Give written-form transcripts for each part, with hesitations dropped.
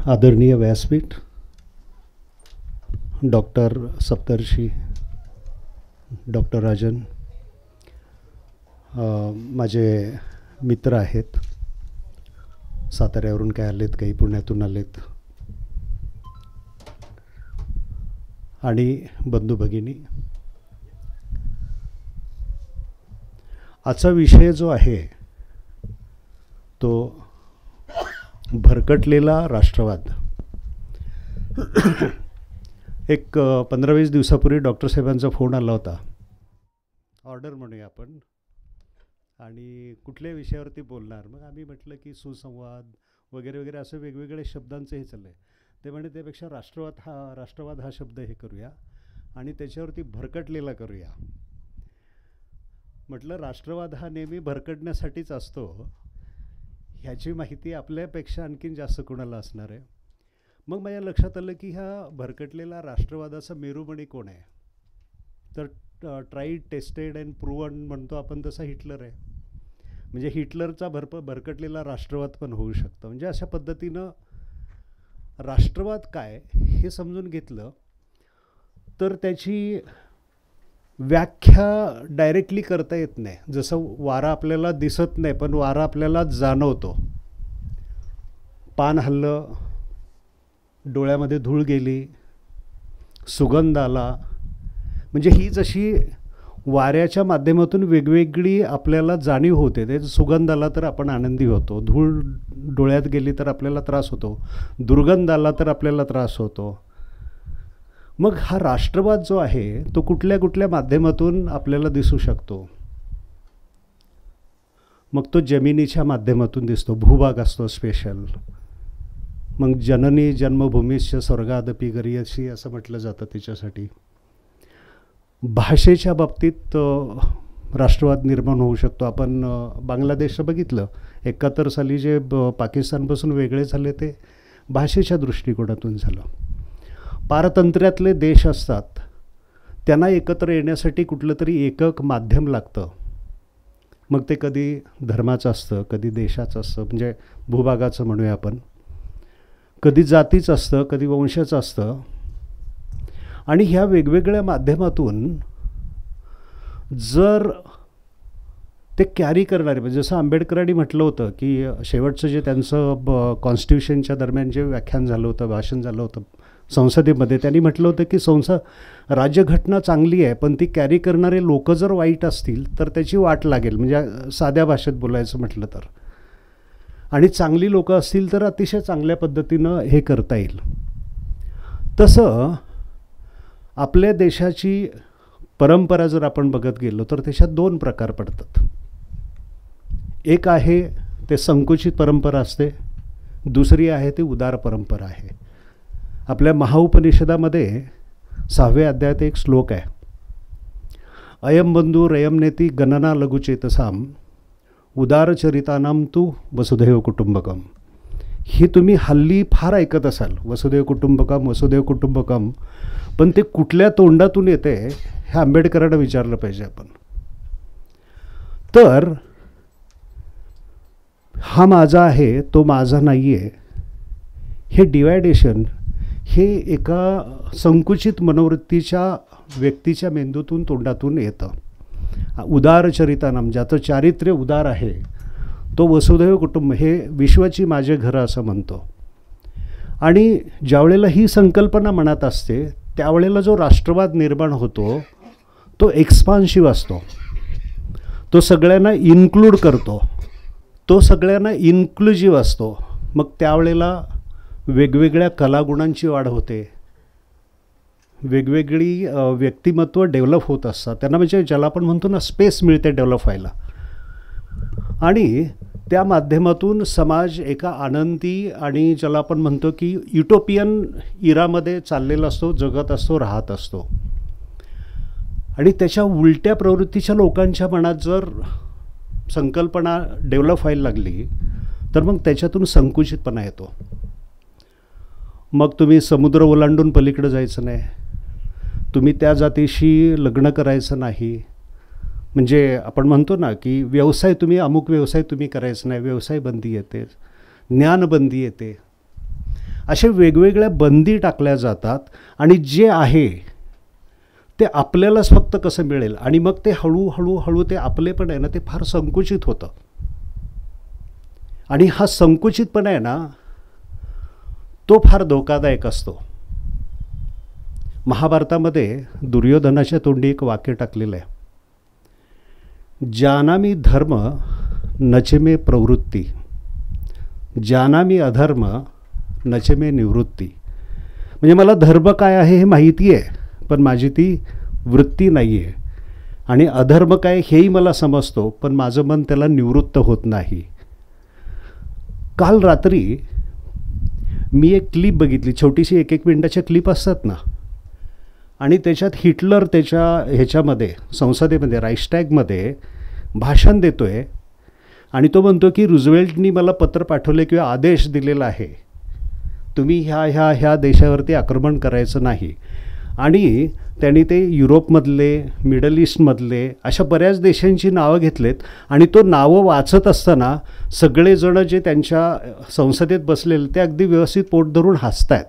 आदरणीय व्यासपीठ, डॉक्टर सप्तर्षी, डॉक्टर राजन, माझे मित्र आहेत, साताऱ्यावरून काय आलेत, काही पुण्यातून आलेत, आणि बंधू भगिनी. आजचा विषय जो आहे तो भरकटलेला राष्ट्रवाद. एक 15-20 दिवसापूर्वी डॉक्टर साहेबांचा फोन आला होता, ऑर्डर म्हणूया आपण, आणि कुठल्या विषयावरती बोलणार. मग आम्ही म्हटलं की सुसंवाद वगैरे वगैरे असं वेगवेगळे शब्दांचं हे चाललं आहे. ते म्हणजे त्यापेक्षा राष्ट्रवाद हा शब्द हे करूया आणि त्याच्यावरती भरकटलेला करूया. म्हटलं राष्ट्रवाद हा नेहमी भरकटण्यासाठीच असतो, ह्याची माहिती आपल्यापेक्षा आणखीन जास्त कोणाला असणार आहे. मग माझ्या लक्षात आलं की ह्या भरकटलेला राष्ट्रवादाचा मेरुमणी कोण आहे. तर ट्राईड, टेस्टेड अँड प्रूव्हन म्हणतो आपण, तसा हिटलर आहे. म्हणजे हिटलरचा भरकटलेला राष्ट्रवाद पण होऊ शकतो. म्हणजे अशा पद्धतीनं राष्ट्रवाद काय हे समजून घेतलं तर त्याची व्याख्या डायरेक्टली करता येत नाही. जसं वारा आपल्याला दिसत नाही पण वारा आपल्याला जाणवतो. पान हललं, डोळ्यामध्ये धूळ गेली, सुगंध आला, म्हणजे ही जशी वाऱ्याच्या माध्यमातून वेगवेगळी आपल्याला जाणीव होते. ते सुगंध आला तर आपण आनंदी होतो, धूळ डोळ्यात गेली तर आपल्याला त्रास होतो, दुर्गंध आला तर आपल्याला त्रास होतो. मग हा राष्ट्रवाद जो आहे तो कुठल्या कुठल्या माध्यमातून आपल्याला दिसू शकतो. मग तो जमिनीच्या माध्यमातून दिसतो, भूभाग असतो स्पेशल. मग जननी जन्मभूमीश्च स्वर्गादपि गरीयसी असं म्हटलं जातं त्याच्यासाठी. भाषेच्या बाबतीत राष्ट्रवाद निर्माण होऊ शकतो. आपण बांगलादेश बघितलं, 71 साली जे पाकिस्तानपासून वेगळे झाले ते भाषेच्या दृष्टिकोनातून झालं. पारतंत्र्यातले देश असतात, त्यांना एकत्र येण्यासाठी कुठलं तरी एकक माध्यम लागतं. मग ते कधी धर्माचं असतं, कधी देशाचं असतं, म्हणजे भूभागाचं म्हणूया आपण, कधी जातीचं असतं, कधी वंशाचं असतं. आणि ह्या वेगवेगळ्या माध्यमातून जर ते कॅरी करणारे, म्हणजे जसं आंबेडकरांनी म्हटलं होतं की शेवटचं जे त्यांचं कॉन्स्टिट्यूशनच्या दरम्यान जे व्याख्यान झालं होतं, भाषण झालं होतं संसदेमध्ये, त्यांनी म्हटलं होतं की राज्यघटना चांगली आहे पण ती कॅरी करणारे लोक जर वाईट असतील तर त्याची वाट लागेल. म्हणजे साध्या भाषेत बोलायचं म्हटलं तर, आणि चांगली लोक असतील तर अतिशय चांगल्या पद्धतीनं हे करता येईल. तसं आपल्या देशाची परंपरा जर आपण बघत गेलो तर त्याच्यात 2 प्रकार पडतात. एक आहे ते संकुचित परंपरा असते, दुसरी आहे ती उदार परंपरा आहे. आपल्या महाउपनिषदामध्ये 6व्या अध्यायात एक श्लोक आहे, अयम बंधू रयमनेती गणना लघुचेतसाम उदारचरितानाम तू वसुधैव कुटुंबकम. ही तुम्ही हल्ली फार ऐकत असाल, वसुधैव कुटुंबकम वसुधैव कुटुंबकम, पण ते कुठल्या तोंडातून येते हे आंबेडकरांना विचारलं पाहिजे आपण. तर हा माझा आहे तो माझा नाही आहे, हे डिवायडेशन हे एका संकुचित मनोवृत्तीच्या व्यक्तीच्या मेंदूतून तोंडातून येतं. उदारचरितानाम, ज्याचं चारित्र्य उदार आहे तो वसुधैव कुटुंब, हे विश्वाची माझे घरं असं म्हणतो. आणि ज्यावेळेला ही संकल्पना मनात असते त्यावेळेला जो राष्ट्रवाद निर्माण होतो तो एक्सपान्सिव्ह असतो, तो सगळ्यांना इन्क्लूड करतो, तो सगळ्यांना इन्क्लुजिव्ह असतो. मग त्यावेळेला वेगवेगळ्या कलागुणांची वाढ होते, वेगवेगळी व्यक्तिमत्व डेव्हलप होत असतात. त्यांना म्हणजे ज्याला आपण म्हणतो ना स्पेस मिळते डेव्हलप व्हायला, आणि त्या माध्यमातून समाज एका आनंदी आणि ज्याला आपण म्हणतो की युटोपियन इरामध्ये चाललेला असतो, जगत असतो, राहत असतो. आणि त्याच्या उलट्या प्रवृत्तीच्या लोकांच्या मनात जर संकल्पना डेव्हलप व्हायला लागली तर मग त्याच्यातून संकुचितपणा येतो. मग तुम्ही समुद्र ओलांडून पलीकडे जायचं नाही, तुम्ही त्या जातीशी लग्न करायचं नाही, म्हणजे आपण म्हणतो ना की व्यवसाय तुम्ही अमुक व्यवसाय तुम्ही करायचं नाही, व्यवसाय बंदी येते, ज्ञानबंदी येते. असे वेगवेगळ्या बंदी टाकल्या जातात आणि जे आहे ते आपल्यालाच फक्त कसं मिळेल आणि मग ते हळूहळू ते आपलेपण आहे ना ते फार संकुचित होतं. आणि हा संकुचितपणा आहे ना तो फार धोकादायक असतो. महाभारतामध्ये दुर्योधनाच्या तोंडी एक वाक्य टाकलेलं आहे, जानामि धर्म नचमे प्रवृत्ती, जानामि अधर्म नचमे निवृत्ती. म्हणजे मला धर्म काय आहे हे माहिती आहे पण माझी ती वृत्ती नाही आहे, आणि अधर्म काय हेही मला समजतो पण माझं मन त्याला निवृत्त होत नाही. काल रात्री मी एक क्लिप बघितली, छोटीशी 1-1 मिनिटाच्या क्लिप असतात ना, आणि त्याच्यात हिटलर त्याच्या ह्याच्यामध्ये संसदेमध्ये राईस्टॅगमध्ये भाषण देतो आहे आणि तो म्हणतो की रुझवेल्टनी मला पत्र पाठवले किंवा आदेश दिलेला आहे तुम्ही ह्या देशावरती आक्रमण करायचं नाही. आणि त्यांनी ते युरोपमधले मिडल ईस्टमधले अशा बऱ्याच देशांची नावं घेतलेत आणि तो नावं वाचत असताना सगळेजण जे त्यांच्या संसदेत बसलेले ते अगदी व्यवस्थित पोट धरून हसत आहेत.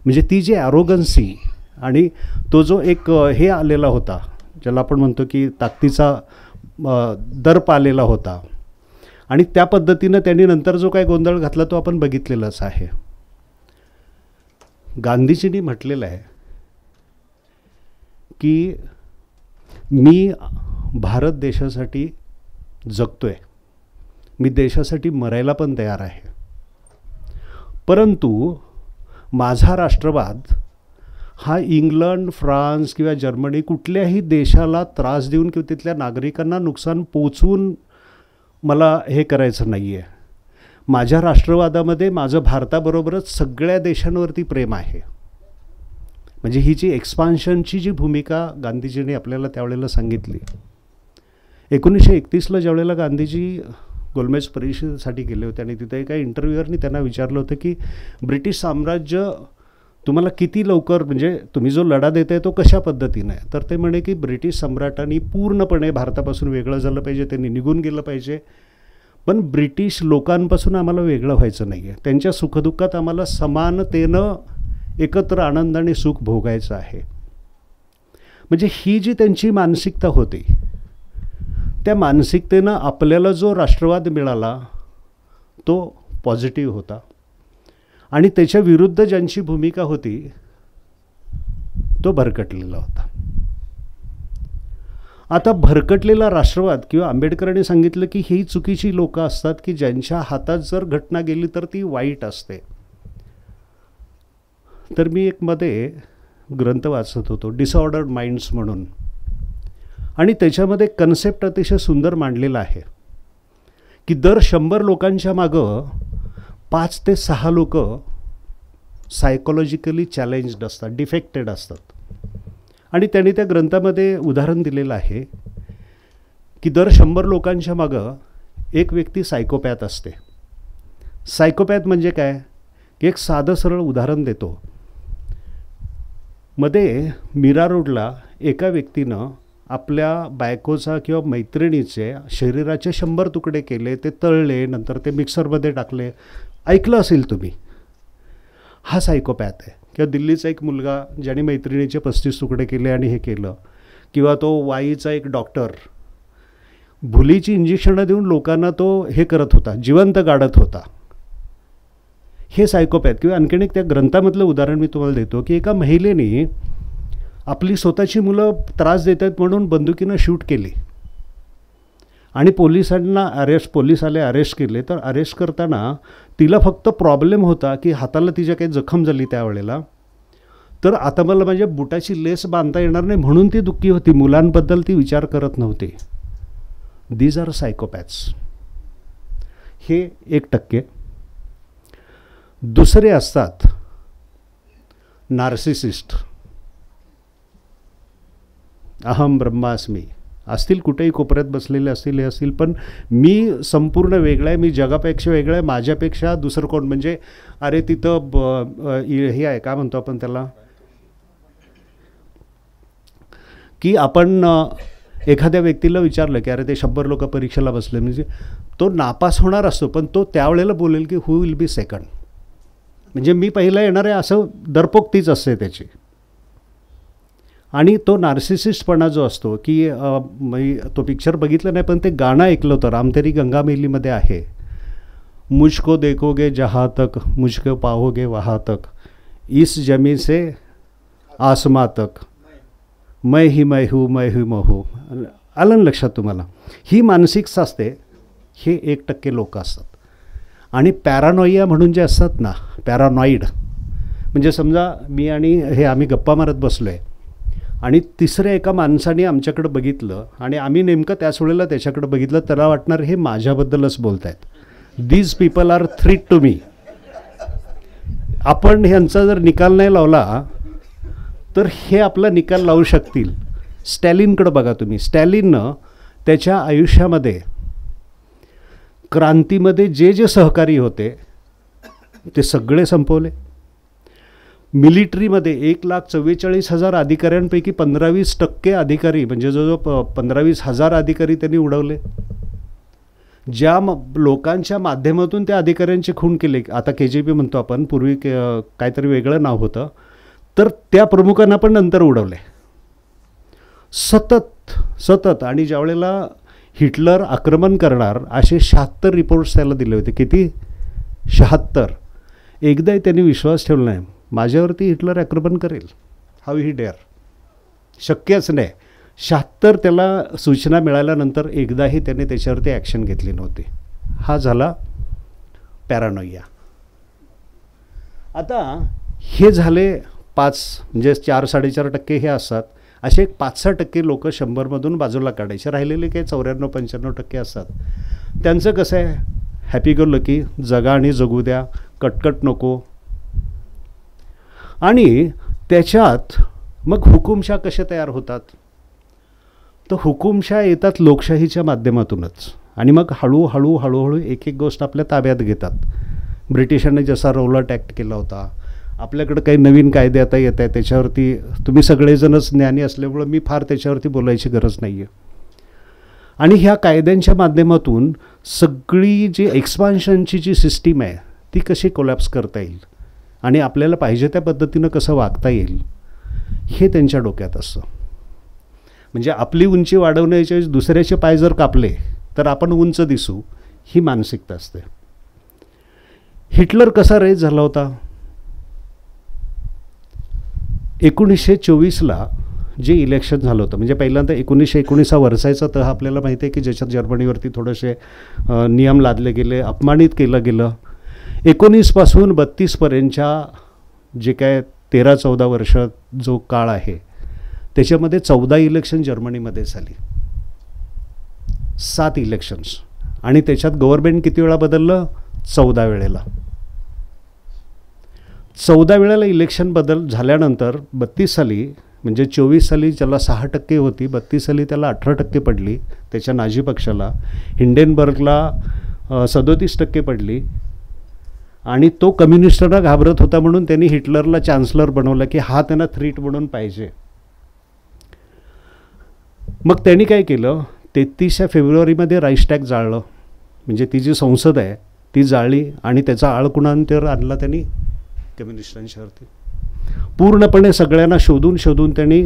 म्हणजे ती जी ॲरोगन्सी आणि तो जो एक हे आलेला होता ज्याला आपण म्हणतो की ताकदीचा दर्प आलेला होता, आणि त्या पद्धतीनं त्यांनी नंतर जो काय गोंधळ घातला तो आपण बघितलेलाच आहे. गांधीजींनी म्हटलेलं आहे की मी भारत देशासाठी जगतोय, मी देशासाठी मरायला पण तयार आहे, परंतु माझा राष्ट्रवाद हा इंग्लंड फ्रान्स किंवा जर्मनी कुठल्याही देशाला त्रास देऊन किंवा तिथल्या नागरिकांना नुकसान पोचवून मला हे करायचं नाही आहे. माझ्या राष्ट्रवादामध्ये माझं भारताबरोबरच सगळ्या देशांवरती प्रेम आहे. म्हणजे ही जी एक्सपान्शनची जी भूमिका गांधीजींनी आपल्याला त्यावेळेला सांगितली. 1931ला ज्यावेळेला गांधीजी गोलमेज परिषदेसाठी गेले होते आणि तिथे एका इंटरव्ह्यूअरनी त्यांना विचारलं होतं की ब्रिटिश साम्राज्य तुम्हाला किती लवकर, म्हणजे तुम्ही जो लढा देताय तो कशा पद्धतीने आहे, तर ते म्हणे की ब्रिटिश सम्राटांनी पूर्णपणे भारतापासून वेगळं झालं पाहिजे, त्यांनी निघून गेलं पाहिजे, पण ब्रिटिश लोकांपासून आम्हाला वेगळं व्हायचं नाही आहे, त्यांच्या सुखदुःखात आम्हाला समानतेनं एकत्र आनंदाने सुख भोगायचं आहे. म्हणजे ही जी त्यांची मानसिकता होती त्या मानसिकतेनं आपल्याला जो राष्ट्रवाद मिळाला तो पॉझिटिव्ह होता, आणि त्याच्या विरुद्ध ज्यांची भूमिका होती तो भरकटलेला होता. आता भरकटलेला राष्ट्रवाद किंवा आंबेडकरांनी सांगितलं की ही चुकीची लोकं असतात की ज्यांच्या हातात जर घटना गेली तर ती वाईट असते. तर मी एक मध्ये ग्रंथ वाचत होतो डिसऑर्डर्ड माइंड्स म्हणून, आणि त्याच्यामध्ये कन्सेप्ट अतिशय सुंदर मांडलेला आहे की दर 100 लोकांच्या मागं 5 ते 6 लोक सायकोलॉजिकली चॅलेंज्ड असतात, डिफेक्टेड असतात. आणि त्यांनी त्या ग्रंथामध्ये उदाहरण दिलेलं आहे की दर 100 लोकांच्या मागं एक व्यक्ती सायकोपॅथ असते. सायकोपॅथ म्हणजे काय, की एक साधं सरळ उदाहरण देतो. मध्ये मीरा रोडला एका व्यक्तीनं आपल्या बायकोचा किंवा मैत्रिणीचे शरीराचे 100 तुकडे केले, ते तळले, नंतर ते मिक्सरमध्ये टाकले. ऐकलं असेल तुम्ही. हा सायकोपॅथ आहे. किंवा दिल्लीचा एक मुलगा ज्याने मैत्रिणीचे 35 तुकडे केले आणि हे केलं, किंवा तो वाईचा एक डॉक्टर भुलीची इंजेक्शनं देऊन लोकांना तो हे करत होता, जिवंत गाडत होता. हे सायकोपॅथ. किंवा आणखीन एक त्या ग्रंथामधलं उदाहरण मी तुम्हाला देतो की एका महिलेने आपली स्वतःची मुलं त्रास देत आहेत म्हणून बंदुकीनं शूट केली आणि पोलीस आले, अरेस्ट केले. तर अरेस्ट करताना तिला फक्त प्रॉब्लेम होता की हाताला तिच्या काही जखम झाली त्यावेळेला, तर आता मला माझ्या बुटाची लेस बांधता येणार नाही म्हणून ती दुःखी होती. मुलांबद्दल ती विचार करत नव्हती. These are psychopaths. हे 1%. दुसरे असतात नार्सिसिस्ट. अहम ब्रह्मास्मी असतील, कुठेही कोपऱ्यात बसलेले असतील, हे असतील, पण मी संपूर्ण वेगळा आहे, मी जगापेक्षा वेगळा आहे, माझ्यापेक्षा दुसरं कोण. म्हणजे अरे तिथं हे आहे, काय म्हणतो आपण त्याला, की आपण एखाद्या व्यक्तीला विचारलं की अरे ते 100 लोक परीक्षेला बसले, म्हणजे तो नापास होणार असतो पण तो त्यावेळेला बोलेल की हू विल बी सेकंड. म्हणजे मी पहिला येणार आहे असं दरपोक्तीच असते त्याची. आणि तो नार्सिसिस्टपणा जो असतो की मी तो पिक्चर बघितलं नाही पण ते गाणं ऐकलं होतं, राम तेरी गंगा मैलीमध्ये आहे, मुझको देखोगे जहाँ तक मुझको पाओगे वहाँ तक, इस जमी से आसमां तक, मैं ही मैं हूँ मैं ही मैं हूँ. आलं लक्षात तुम्हाला? ही मानसिकता असते. हे 1% लोक असतात. आणि पॅरानॉइया म्हणून जे असतात ना, पॅरानॉइड म्हणजे समजा मी आणि हे आम्ही गप्पा मारत बसलो आहे आणि तिसऱ्या एका माणसाने आमच्याकडं बघितलं आणि आम्ही नेमकं त्याच वेळेला त्याच्याकडं बघितलं, त्याला वाटणार हे माझ्याबद्दलच बोलत आहेत. These people are threat to me. आपण ह्यांचा जर निकाल नाही लावला तर हे आपला निकाल लावू शकतील. स्टॅलिनकडं बघा तुम्ही. स्टॅलिननं त्याच्या आयुष्यामध्ये क्रांतीमध्ये जे जे सहकारी होते ते सगळे संपवले. मिलिटरीमध्ये 1,44,000 अधिकाऱ्यांपैकी 15-20% अधिकारी म्हणजे जवळजवळ 15-20,000 अधिकारी त्यांनी उडवले. ज्या लोकांच्या माध्यमातून त्या अधिकाऱ्यांचे खून केले, आता KGB म्हणतो आपण, पूर्वी काहीतरी वेगळं नाव होतं, तर त्या प्रमुखांना पण नंतर उडवले सतत. आणि ज्यावेळेला हिटलर आक्रमण करणार असे 76 रिपोर्ट्स त्याला दिले होते. किती? 76. एकदाही त्यांनी विश्वास ठेवला नाही माझ्यावरती हिटलर आक्रमण करेल. How he dare? शक्यच नाही. 76 त्याला सूचना मिळाल्यानंतर एकदाही त्याने त्याच्यावरती ॲक्शन घेतली नव्हती. हा झाला पॅरानॉइया. आता हे झाले 5 म्हणजे 4-4.5% हे असतात. असे 5-6% लोक 100मधून बाजूला काढायचे, राहिलेले काही 94-95% असतात. त्यांचं कसं आहे, हॅपी गो लकी, जगा आणि जगू द्या, कटकट नको. आणि त्याच्यात मग हुकुमशाह कसे तयार होतात? तर हुकुमशाह येतात लोकशाहीच्या माध्यमातूनच आणि मग हळूहळू एक गोष्ट आपल्या ताब्यात घेतात. ब्रिटिशांनी जसा रौलट ॲक्ट केला होता, आपल्याकडं काही नवीन कायदे आता येत आहे, त्याच्यावरती तुम्ही सगळेजणच ज्ञानी असल्यामुळं मी फार त्याच्यावरती बोलायची गरज नाही आहे. आणि ह्या कायद्यांच्या माध्यमातून सगळी जी एक्सपान्शनची जी सिस्टीम आहे ती कशी कोलॅप्स करता येईल आणि आपल्याला पाहिजे त्या पद्धतीनं कसं वागता येईल हे त्यांच्या डोक्यात असतं. म्हणजे आपली उंची वाढवण्याच्या दुसऱ्याचे पाय जर कापले तर आपण उंच दिसू, ही मानसिकता असते. हिटलर कसा रेज झाला होता? 1924ला जे इलेक्शन झालं होतं, म्हणजे पहिल्यांदा 1919 वर्षाचा तह आपल्याला माहिती आहे की ज्याच्यात जर्मनीवरती थोडेसे नियम लादले गेले, अपमानित केलं गेलं. 19 पासून 32पर्यंतच्या जे काय 13-14 वर्ष जो काळ आहे त्याच्यामध्ये 14 इलेक्शन जर्मनीमध्ये झाली, 7 इलेक्शन्स. आणि त्याच्यात गव्हर्नमेंट किती वेळा बदललं? 14 वेळेला. 14 वेळेला इलेक्शन बदल झाल्यानंतर 32 साली म्हणजे 24 साली ज्याला 6% होती, 32 साली त्याला 18% पडली त्याच्या नाझी पक्षाला. हिंडेनबर्गला 37% पडली. आणि तो कम्युनिस्टांना घाबरत होता म्हणून त्यांनी हिटलरला चान्सलर बनवलं की हा त्यांना थ्रीट म्हणून पाहिजे. मग त्यांनी काय केलं, 33 फेब्रुवारीमध्ये राईस्टॅग जाळलं, म्हणजे ती जी संसद आहे ती जाळली आणि त्याचा आळकुणांतर आणला त्यांनी कम्युनिस्टांच्यावरती. पूर्णपणे सगळ्यांना शोधून त्यांनी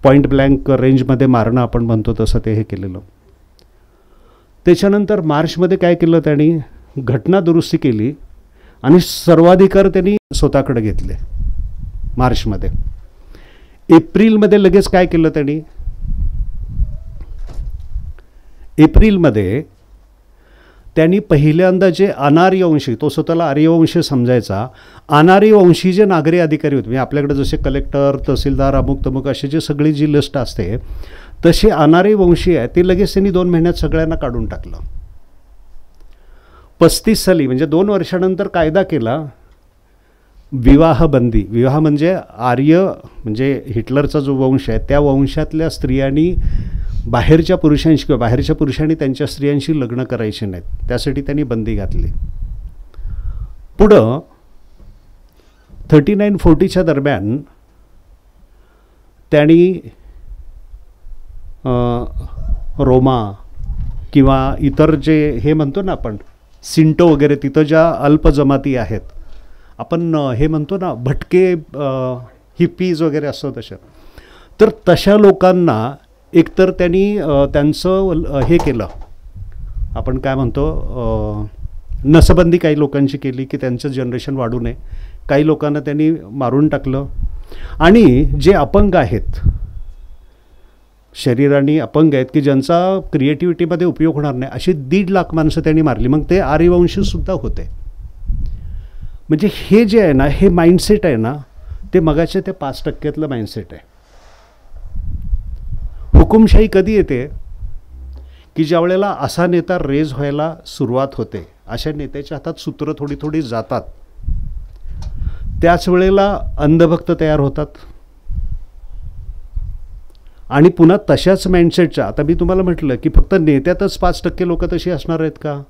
पॉईंट ब्लँक रेंजमध्ये मारणं आपण म्हणतो तसं ते हे केलेलं. त्याच्यानंतर मार्चमध्ये काय केलं, त्यांनी घटना दुरुस्ती केली आणि सर्वाधिकार त्यांनी स्वतःकडे घेतले मार्चमध्ये. एप्रिलमध्ये लगेच काय केलं त्यांनी, एप्रिलमध्ये त्यांनी पहिल्यांदा जे अनार्यवंशी, तो स्वतःला आर्यवंशी समजायचा, अनार्यवंशी जे नागरी अधिकारी होते, म्हणजे आपल्याकडे जसे कलेक्टर, तहसीलदार, अमुक तमुक अशी जी सगळी जी लिस्ट असते तसे अनार्यवंशी आहे ते लगेच त्यांनी 2 महिन्यात सगळ्यांना काढून टाकलं. 35 साली म्हणजे 2 वर्षानंतर कायदा केला विवाहबंदी. विवाह म्हणजे आर्य म्हणजे हिटलरचा जो वंश आहे त्या वंशातल्या स्त्रियांनी बाहेरच्या पुरुषांशी किंवा बाहेरच्या पुरुषांनी त्यांच्या स्त्रियांशी लग्न करायचे नाहीत, त्यासाठी त्यांनी बंदी घातली. पुढं 39-40च्या दरम्यान त्यांनी रोमा किंवा इतर जे हे म्हणतो ना आपण सिंटो वगैरे, तिथं ज्या अल्प जमाती आहेत आपण हे म्हणतो ना भटके हिप्पीज वगैरे असतो तशा. तर तशा लोकांना एकतर त्यांनी त्यांचं हे केलं, आपण काय म्हणतो नसबंदी काही लोकांची केली की त्यांचं जनरेशन वाढू नये. काही लोकांना त्यांनी मारून टाकलं. आणि जे अपंग आहेत, शरीराने अपंग आहेत की ज्यांचा क्रिएटिव्हिटीमध्ये उपयोग होणार नाही, अशी 1.5 लाख माणसं त्यांनी मारली. मग ते आर्यवंशीसुद्धा होते. म्हणजे हे जे आहे ना, हे माइंडसेट आहे ना, ते मगाच्या ते 5% माइंडसेट आहे. हुकुमशाही कधी येते की ज्या वेळेला असा नेता रेज व्हायला सुरुवात होते, अशा नेत्याच्या हातात सूत्र थोडी थोडी जातात, त्याच वेळेला अंधभक्त तयार होतात. आणि पुन्हा तशाच माइंडसेटच्या, आता मी तुम्हाला म्हटलं की फक्त नेत्यातच 5% लोक तशी असणार आहेत का?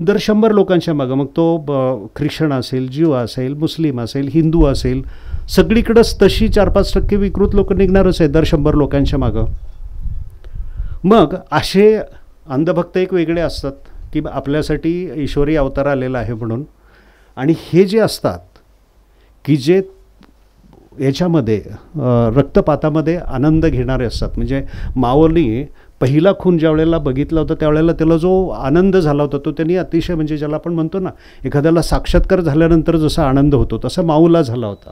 दर 100 लोकांच्या मागं, मग तो ख्रिश्चन असेल, ज्यू असेल, मुस्लिम असेल, हिंदू असेल, सगळीकडंच तशी 4-5% विकृत लोक निघणारच आहे दर 100 लोकांच्या मागं. मग असे अंधभक्त एक वेगळे असतात की आपल्यासाठी ईश्वरी अवतार आलेला आहे म्हणून. आणि हे जे असतात की जे याच्यामध्ये रक्तपातामध्ये आनंद घेणारे असतात. म्हणजे माओनी पहिला खून ज्या वेळेला बघितला होता त्यावेळेला त्याला जो आनंद झाला होता तो त्यांनी अतिशय, म्हणजे ज्याला आपण म्हणतो ना एखाद्याला साक्षात्कार झाल्यानंतर जसा आनंद होतो तसा माऊला झाला होता.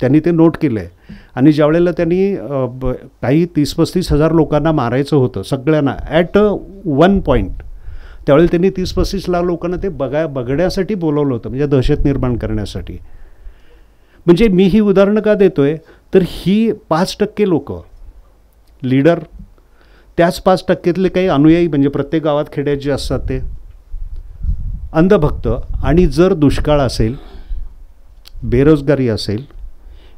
त्यांनी ते नोट केलं आहे. आणि ज्या वेळेला त्यांनी काही 30-35 हजार लोकांना मारायचं होतं सगळ्यांना ॲट वन पॉईंट, त्यावेळेला त्यांनी 30-35 लाख लोकांना ते बघण्यासाठी बोलवलं होतं, म्हणजे दहशत निर्माण करण्यासाठी. म्हणजे मी ही उदाहरणं का देतोय, तर ही 5% लोक लीडर, त्याच 5%तले काही अनुयायी, म्हणजे प्रत्येक गावात खेड्यात जे असतात ते अंधभक्त. आणि जर दुष्काळ असेल, बेरोजगारी असेल,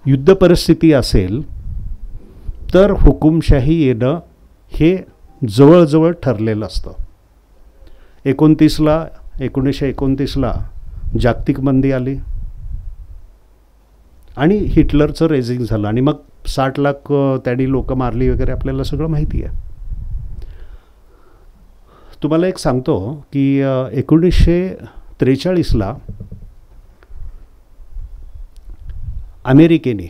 युद्ध परिस्थिती असेल, तर हुकुमशाही येणं हे जवळजवळ ठरलेलं असतं. 1929ला जागतिक मंदी आली आणि हिटलरचं रेझिंग झालं आणि मग 60 लाख त्यांनी लोक मारली वगैरे, आपल्याला सगळं माहिती आहे. तुम्हाला एक सांगतो की 1943ला अमेरिकेने,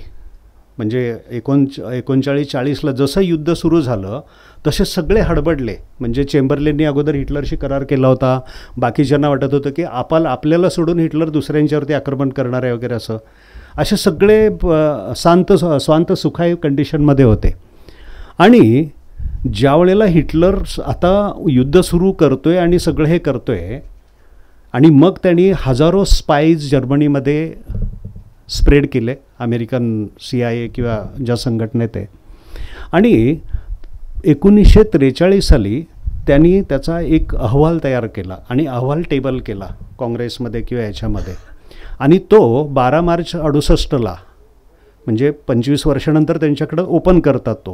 म्हणजे 39-40ला जसं युद्ध सुरू झालं तसे सगळे हडबडले. म्हणजे चेंबरलेननी अगोदर हिटलरशी करार केला होता. बाकीच्यांना वाटत होतं की आपल्याला सोडून हिटलर दुसऱ्यांच्यावरती आक्रमण करणार आहे वगैरे असं. असे सगळे स्वांत सुखाय कंडिशनमध्ये होते. आणि ज्या वेळेला हिटलर आता युद्ध सुरू करतोय आणि सगळं हे करतोय, आणि मग त्यांनी हजारो स्पाईज जर्मनीमध्ये स्प्रेड केले, अमेरिकन CIA किंवा ज्या संघटनेत आहे. आणि 1943 साली त्यांनी त्याचा एक अहवाल तयार केला आणि अहवाल टेबल केला काँग्रेसमध्ये किंवा याच्यामध्ये. आणि तो 12 मार्च 68ला, म्हणजे 25 वर्षानंतर त्यांच्याकडं ओपन करतात.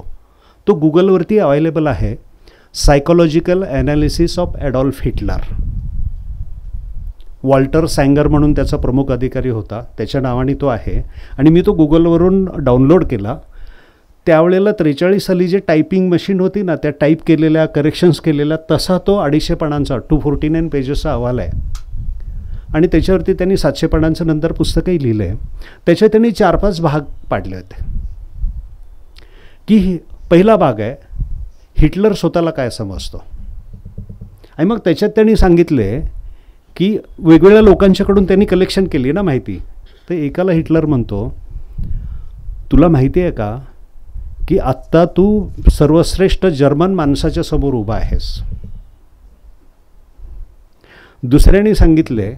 तो गुगलवरती अवेलेबल आहे. Psychological analysis of Adolf Hitler. Walter Sanger म्हणून त्याचा प्रमुख अधिकारी होता, त्याच्या नावाने तो आहे. आणि मी तो गुगलवरून डाउनलोड केला. त्यावेळेला 43 साली जे टायपिंग मशीन होती ना, त्या टाईप केलेल्या, करेक्शन्स केलेल्या, तसा तो 250 पानांचा 249 पेजेसचा अहवाल आहे. आणि त्याच्यावरती त्यांनी 700 पानांचं नंतर पुस्तकही लिहिलं आहे. त्याच्यात त्यांनी 4-5 भाग पाडले होते. की पहिला भाग आहे हिटलर स्वतःला काय समजतो. आणि मग त्याच्यात त्यांनी सांगितले की वेगवेगळ्या लोकांच्याकडून त्यांनी कलेक्शन केली ना माहिती. तर एकाला हिटलर म्हणतो, तुला माहिती आहे का की आत्ता तू सर्वश्रेष्ठ जर्मन माणसाच्या समोर उभा आहेस. दुसऱ्याने सांगितले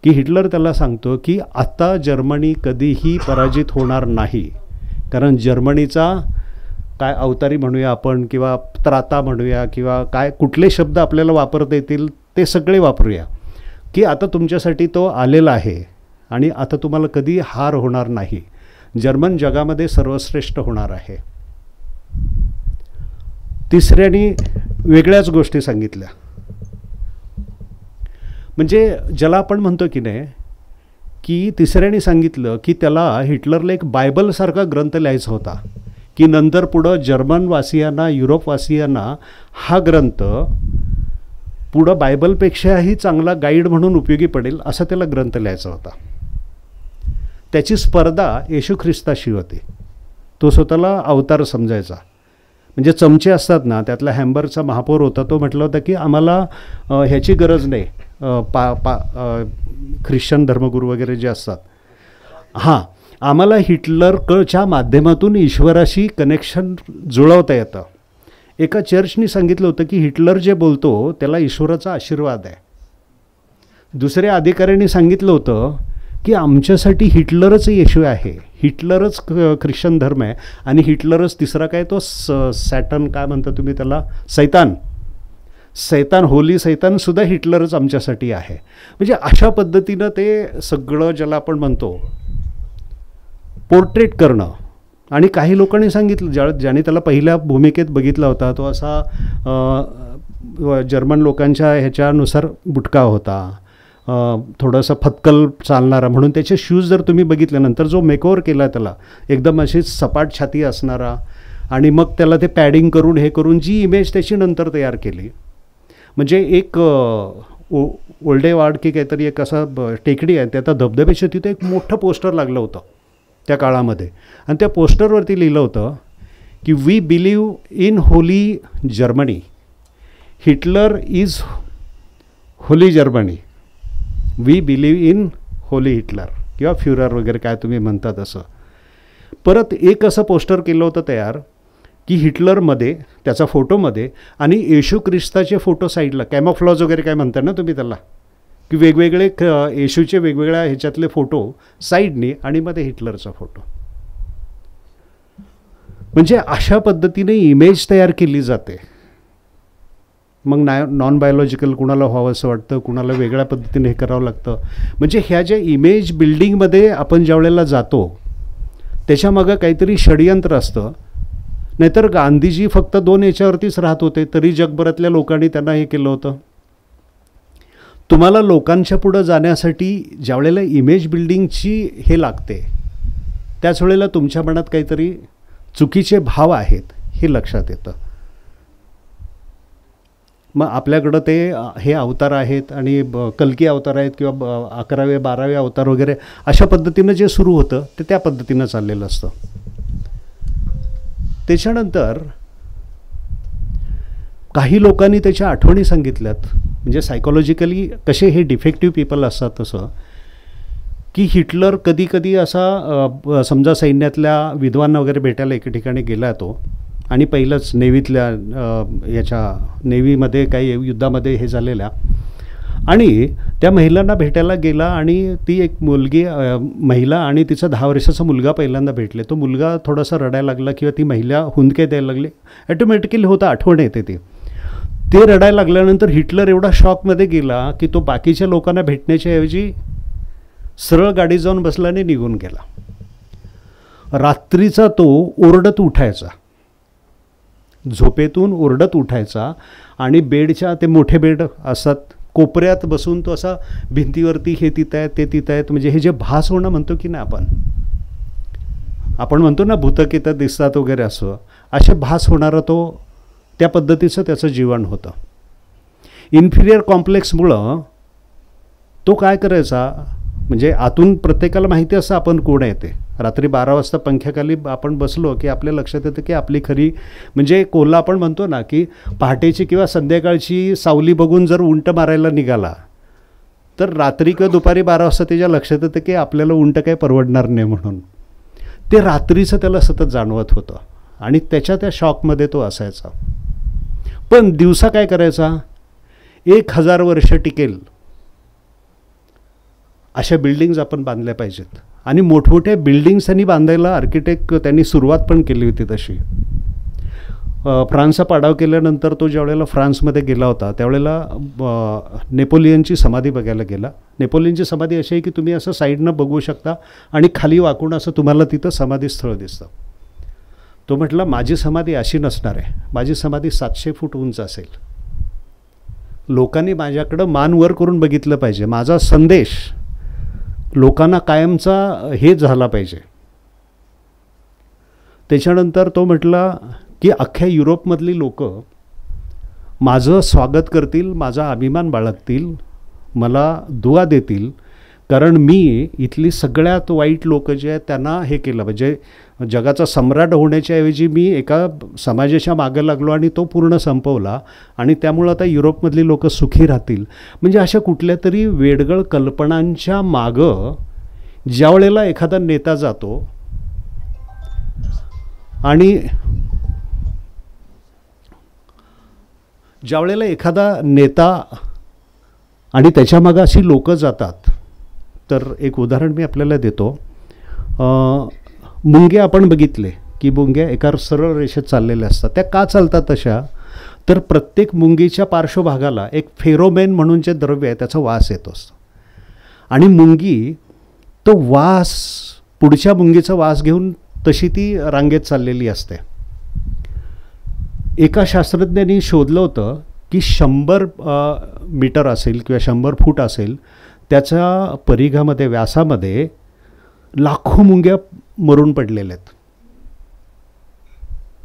की हिटलर त्याला सांगतो की आत्ता जर्मनी कधीही पराजित होणार नाही, कारण जर्मनीचा काय अवतारी म्हणूया आपण, किंवा त्राता म्हणूया, किंवा काय कुठले शब्द आपल्याला वापरता येतील ते सगळे वापरूया, की आता तुमच्यासाठी तो आलेला आहे आणि आता तुम्हाला कधी हार होणार नाही. जर्मन जगामध्ये सर्वश्रेष्ठ होणार आहे. तिसऱ्याने वेगळ्याच गोष्टी सांगितल्या. म्हणजे ज्याला आपण म्हणतो की नाही, की तिसऱ्याने सांगितलं की त्याला हिटलरला एक बायबलसारखा ग्रंथ लिहायचा होता, की नंतर पुढं जर्मनवासियांना, युरोपवासियांना हा ग्रंथ पुढं बायबलपेक्षाही चांगला गाईड म्हणून उपयोगी पडेल, असा त्याला ग्रंथ लिहायचा होता. त्याची स्पर्धा येशू ख्रिस्ताशी होती. तो स्वतःला अवतार समजायचा. म्हणजे चमचे असतात ना, त्यातला हॅम्बरचा महापौर होता, तो म्हटलं होतं की आम्हाला ह्याची गरज नाही, ख्रिश्चन धर्मगुरू वगैरे जे असतात, हां, आम्हाला हिटलरच्या माध्यमातून ईश्वराशी कनेक्शन जुळवता येतं. एका चर्चनी सांगितलं होतं की हिटलर जे बोलतो त्याला ईश्वराचा आशीर्वाद आहे. दुसऱ्या अधिकाऱ्यांनी सांगितलं होतं की आमच्यासाठी हिटलरच येशू आहे, हिटलरच ख्रिश्चन धर्म आहे, आणि हिटलरच तिसरा काय तो सॅटन, काय म्हणता तुम्ही त्याला, सैतान, होली सैतानसुद्धा हिटलरच आमच्यासाठी आहे. म्हणजे अशा पद्धतीनं ते सगळं ज्याला आपण म्हणतो पोर्ट्रेट करणं. आणि काही लोकांनी सांगितलं, ज्याने त्याला पहिल्या भूमिकेत बघितला होता तो असा जर्मन लोकांच्या ह्याच्यानुसार बुटका होता, थोडंसं फतकल चालणारा, म्हणून त्याचे शूज जर तुम्ही बघितल्यानंतर जो मेकओव्हर केला त्याला, एकदम अशी सपाट छाती असणारा, आणि मग त्याला ते पॅडिंग करून हे करून जी इमेज त्याची नंतर तयार केली. म्हणजे एक ओल्डेवाड की काहीतरी एक असा टेकडी आहे, त्या धबधब्याच्या तिथे एक मोठं पोस्टर लागलं होतं त्या काळामध्ये, आणि त्या पोस्टरवरती लिहिलं होतं की we believe in holy Germany, Hitler is holy Germany, we believe in holy Hitler, किंवा फ्युरर वगैरे काय तुम्ही म्हणतात असं. परत एक असं पोस्टर केलं होतं तयार की हिटलरमध्ये त्याचा फोटोमध्ये आणि येशू ख्रिस्ताचे फोटो साईडला, कॅमोफ्लॉज वगैरे काय म्हणता ना तुम्ही त्याला, की वेगवेगळे येशूचे वेगवेगळ्या ह्याच्यातले फोटो साईडनी, आणि मध्ये हिटलरचा फोटो. म्हणजे अशा पद्धतीने इमेज तयार केली जाते. मग नॉन बायोलॉजिकल कुणाला व्हावं असं वाटतं, कुणाला वेगळ्या पद्धतीने हे करावं लागतं. म्हणजे ह्या ज्या इमेज बिल्डिंगमध्ये आपण ज्या वेळेला जातो त्याच्यामागं काहीतरी षडयंत्र असतं. नाहीतर गांधीजी फक्त 2 याच्यावरतीच राहत होते, तरी जगभरातल्या लोकांनी त्यांना हे केलं होतं. तुम्हाला लोकांच्या पुढं जाण्यासाठी ज्या वेळेला इमेज बिल्डिंगची हे लागते, त्याच वेळेला तुमच्या मनात काहीतरी चुकीचे भाव आहेत हे लक्षात येतं. मग आपल्याकडं ते हे अवतार आहेत, आणि कल्की अवतार आहेत, किंवा 11वे 12वे अवतार वगैरे, अशा पद्धतीनं जे सुरू होतं ते त्या पद्धतीनं चाललेलं असतं. त्याच्यानंतर काही लोकांनी त्याच्या आठवणी सांगितल्यात. म्हणजे सायकोलॉजिकली कसे हे डिफेक्टिव्ह पीपल असतात तसं, की हिटलर कधी कधी असा समजा सैन्यातल्या विद्वांना वगैरे भेटायला एके ठिकाणी गेला तो, आणि पहिलंच नेव्हीतल्या याच्या नेव्हीमध्ये काही युद्धामध्ये हे झालेल्या, आणि त्या महिलांना भेटायला गेला, आणि ती एक मुलगी महिला आणि तिचा 10 वर्षाचा मुलगा पहिल्यांदा भेटले. तो मुलगा थोडासा रडायला लागला, किंवा ती महिला हुंदके द्यायला लागली. ॲटोमॅटिकली होतं, आठवण येते ती. ते रडायला लागल्यानंतर हिटलर एवढा शॉकमध्ये गेला की तो बाकीच्या लोकांना भेटण्याच्या ऐवजी सरळ गाडी जाऊन बसला आणि निघून गेला. रात्रीचा तो ओरडत उठायचा, झोपेतून ओरडत उठायचा, आणि बेडच्या, ते मोठे बेड असतात, कोपऱ्यात बसून तो असा भिंतीवरती हे तिथं आहेत ते तिथं आहेत, म्हणजे हे जे भास होणं म्हणतो की नाही आपण म्हणतो ना भूतक इथं दिसतात वगैरे, असं असे भास होणारा तो, त्या पद्धतीचं त्याचं जीवन होतं. इन्फिरियर कॉम्प्लेक्समुळं तो काय करायचा, म्हणजे आतून प्रत्येकाला माहिती असतं आपण कोण आहे ते. रात्री 12 वाजता पंख्याखाली आपण बसलो की आपल्या लक्षात येतं की आपली खरी, म्हणजे कोल्हा आपण म्हणतो ना की पहाटेची किंवा संध्याकाळची सावली बघून जर उंट मारायला निघाला तर रात्री किंवा दुपारी 12 वाजता त्याच्या लक्षात येतं की आपल्याला उंट काही परवडणार नाही म्हणून. ते रात्रीचं त्याला सतत जाणवत होतं, आणि त्याच्या त्या शॉकमध्ये तो असायचा. पण दिवसा काय करायचा, 1000 वर्ष टिकेल अशा बिल्डिंग्ज आपण बांधल्या पाहिजेत, आणि मोठमोठ्या बिल्डिंग्स त्यांनी बांधायला आर्किटेक्ट त्यांनी सुरुवात पण केली होती तशी. फ्रान्सचा पाडाव केल्यानंतर तो ज्यावेळेला फ्रान्समध्ये गेला होता त्यावेळेला नेपोलियनची समाधी बघायला गेला. नेपोलियनची समाधी अशी आहे की तुम्ही असं साईडनं बघू शकता, आणि खाली वाकून असं तुम्हाला तिथं समाधीस्थळ दिसतं. तो म्हटला माझी समाधी अशी नसणार आहे, माझी समाधी 700 फूट उंच असेल. लोकांनी माझ्याकडं मान वर करून बघितलं पाहिजे, माझा संदेश लोकांना कायमचा हे झाला पाहिजे. त्याच्यानंतर तो म्हटला की अख्ख्या युरोपमधली लोक माझं स्वागत करतील, माझा अभिमान बाळगतील, मला दुआ देतील, कारण मी इथली सगळ्यात वाईट लोक जे आहेत त्यांना हे केलं, म्हणजे जगाचा सम्राट होण्याच्या ऐवजी मी एका समाजाच्या मागं लागलो आणि तो पूर्ण संपवला, आणि त्यामुळं आता युरोपमधली लोक सुखी राहतील. म्हणजे अशा कुठल्या तरी वेडगळ कल्पनांच्या मागं ज्या वेळेला एखादा नेता जातो आणि ज्या वेळेला एखादा नेता आणि त्याच्या मागं अशी लोक जातात, तर एक उदाहरण मी आपल्याला देतो. मुंग्या आपण बघितले की मुंग्या एका सरळ रेषेत चाललेल्या असतात. त्या का चालतात तशा, तर प्रत्येक मुंगीच्या पार्श्वभागाला एक फेरोमेन म्हणून जे द्रव्य आहे त्याचा वास येतो असतो, आणि मुंगी तो वास, पुढच्या मुंगीचा वास घेऊन तशी ती रांगेत चाललेली असते. एका शास्त्रज्ञांनी शोधलं होतं की 100 मीटर असेल किंवा 100 फूट असेल त्याच्या परिघामध्ये, व्यासामध्ये लाखो मुंग्या मरून पडलेल्या आहेत.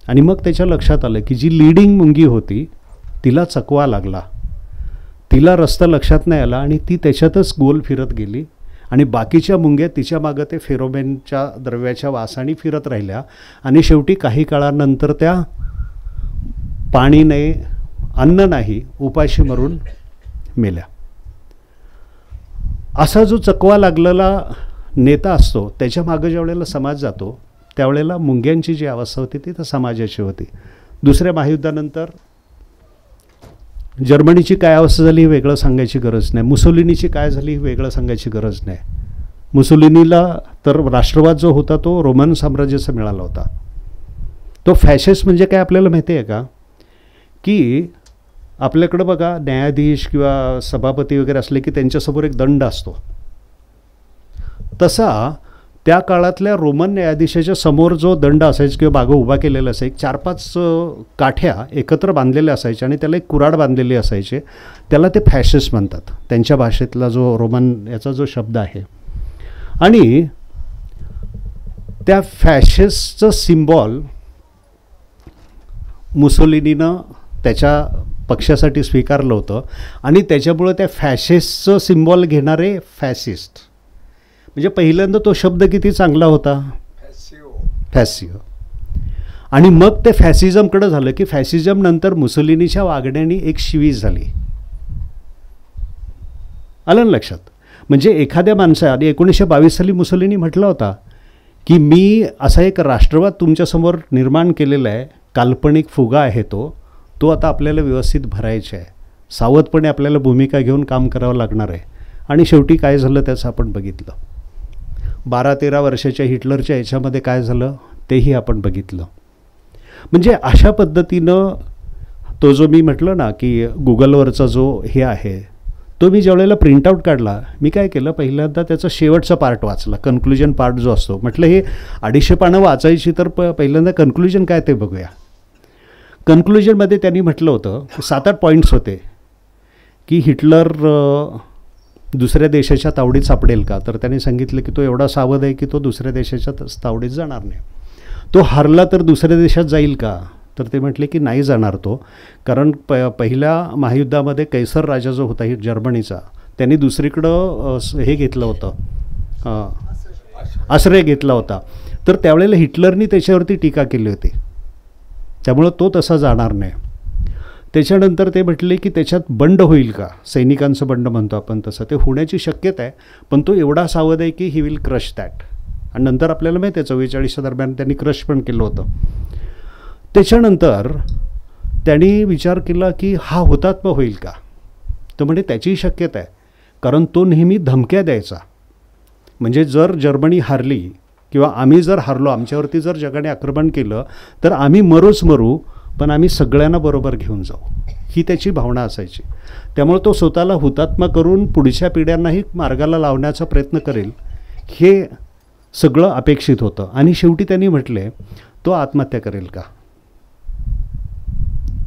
आणि मग त्याच्या लक्षात आलं की जी लीडिंग मुंगी होती तिला चकवा लागला, तिला रस्ता लक्षात नाही आला आणि ती त्याच्यातच गोल फिरत गेली, आणि बाकीच्या मुंग्या तिच्या मागं ते फेरोमेनच्या द्रव्याच्या वासाने फिरत राहिल्या, आणि शेवटी काही काळानंतर त्या पाणी नाही, अन्न नाही, उपाशी मरून मेल्या. असा जो चकवा लागलेला नेता असतो त्याच्या मागं ज्या वेळेला समाज जातो त्यावेळेला मुंग्यांची जी अवस्था होती ती तर समाजाची होती. दुसऱ्या महायुद्धानंतर जर्मनीची काय अवस्था झाली ही वेगळं सांगायची गरज नाही, मुसोलिनीची काय झाली ही वेगळं सांगायची गरज नाही. मुसोलिनीला तर राष्ट्रवाद जो होता तो रोमन साम्राज्याचा मिळाला होता. तो फॅशिस्ट म्हणजे काय आपल्याला माहिती आहे का, की आपल्याकडं बघा न्यायाधीश किंवा सभापती वगैरे असले की त्यांच्यासमोर एक दंड असतो, तसा त्या काळातल्या रोमन न्यायाधीशाच्या समोर जो दंड असायचा किंवा मागं उभा केलेला असायचा, 4-5 काठ्या एकत्र बांधलेल्या असायच्या आणि त्याला एक कुऱ्हाड बांधलेली असायचे, त्याला ते फॅशिस्ट म्हणतात त्यांच्या भाषेतला जो रोमन याचा जो शब्द आहे. आणि त्या फॅशिस्टचं सिम्बॉल मुसोलिनीनं त्याच्या पक्षासाठी स्वीकारलं होतं, आणि त्याच्यामुळं त्या फॅशिस्टचं सिम्बॉल घेणारे फॅसिस्ट, म्हणजे पहिल्यांदा तो शब्द किती चांगला होता, फॅसिओ. आणि मग ते फॅसिझमकडे झालं की फॅसिझम नंतर मुसोलिनीच्या वागण्याने एक शिवी झाली. आलं ना लक्षात. म्हणजे एखाद्या माणसाने 1922 साली मुसोलिनी म्हटलं होता की मी असा एक राष्ट्रवाद तुमच्यासमोर निर्माण केलेला आहे, काल्पनिक फुगा आहे तो आता आपल्याला व्यवस्थित भरायचा आहे, सावधपणे आपल्याला भूमिका घेऊन काम करावं लागणार आहे. आणि शेवटी काय झालं त्याचं आपण बघितलं. 12-13 वर्षाच्या हिटलरच्या याच्यामध्ये काय झालं तेही आपण बघितलं. म्हणजे अशा पद्धतीनं तो जो मी म्हटलं ना की गुगलवरचा जो हे आहे तो मी ज्यावेळेला प्रिंटआउट काढला, मी काय केलं, पहिल्यांदा त्याचा शेवटचा पार्ट वाचला, कन्क्लुजन पार्ट जो असतो. म्हटलं हे 250 पानं वाचायची तर पहिल्यांदा कन्क्लुजन काय ते बघूया. कन्क्लुजनमध्ये त्यांनी म्हटलं होतं 7-8 पॉईंट्स होते की हिटलर दुसऱ्या देशाच्या तावडीत सापडेल का, तर त्यांनी सांगितलं की तो एवढा सावध आहे की तो दुसऱ्या देशाच्या तावडीत जाणार नाही. तो हरला तर दुसऱ्या देशात जाईल का, तर ते म्हटले की नाही जाणार तो, कारण पहिल्या महायुद्धामध्ये कैसर राजा जो होता जर्मनीचा त्यांनी दुसरीकडं हे घेतलं होतं, आश्रय घेतला होता, तर त्यावेळेला हिटलरनी त्याच्यावरती टीका केली होती, त्यामुळं तो तसा जाणार नाही. त्याच्यानंतर ते म्हटले की त्याच्यात बंड होईल का, सैनिकांचं बंड म्हणतो आपण तसं, ते होण्याची शक्यता आहे, पण तो एवढा सावध आहे की ही विल क्रश दॅट. आणि नंतर आपल्याला माहिती आहे 44 दरम्यान त्यांनी क्रश पण केलं होतं. त्याच्यानंतर त्यांनी विचार केला की हा हुतात्मा होईल का, तर म्हणजे त्याचीही शक्यता आहे, कारण तो नेहमी धमक्या द्यायचा. म्हणजे जर जर्मनी हारली किंवा आम्ही जर हारलो, आमच्यावरती जर जगाने आक्रमण केलं तर आम्ही मरूच मरू, पण आम्ही सगळ्यांना बरोबर घेऊन जाऊ, ही त्याची भावना असायची. त्यामुळे तो स्वतःला हुतात्मा करून पुढच्या पिढ्यांनाही मार्गाला लावण्याचा प्रयत्न करेल हे सगळं अपेक्षित होतं. आणि शेवटी त्यांनी म्हटले तो आत्महत्या करेल का,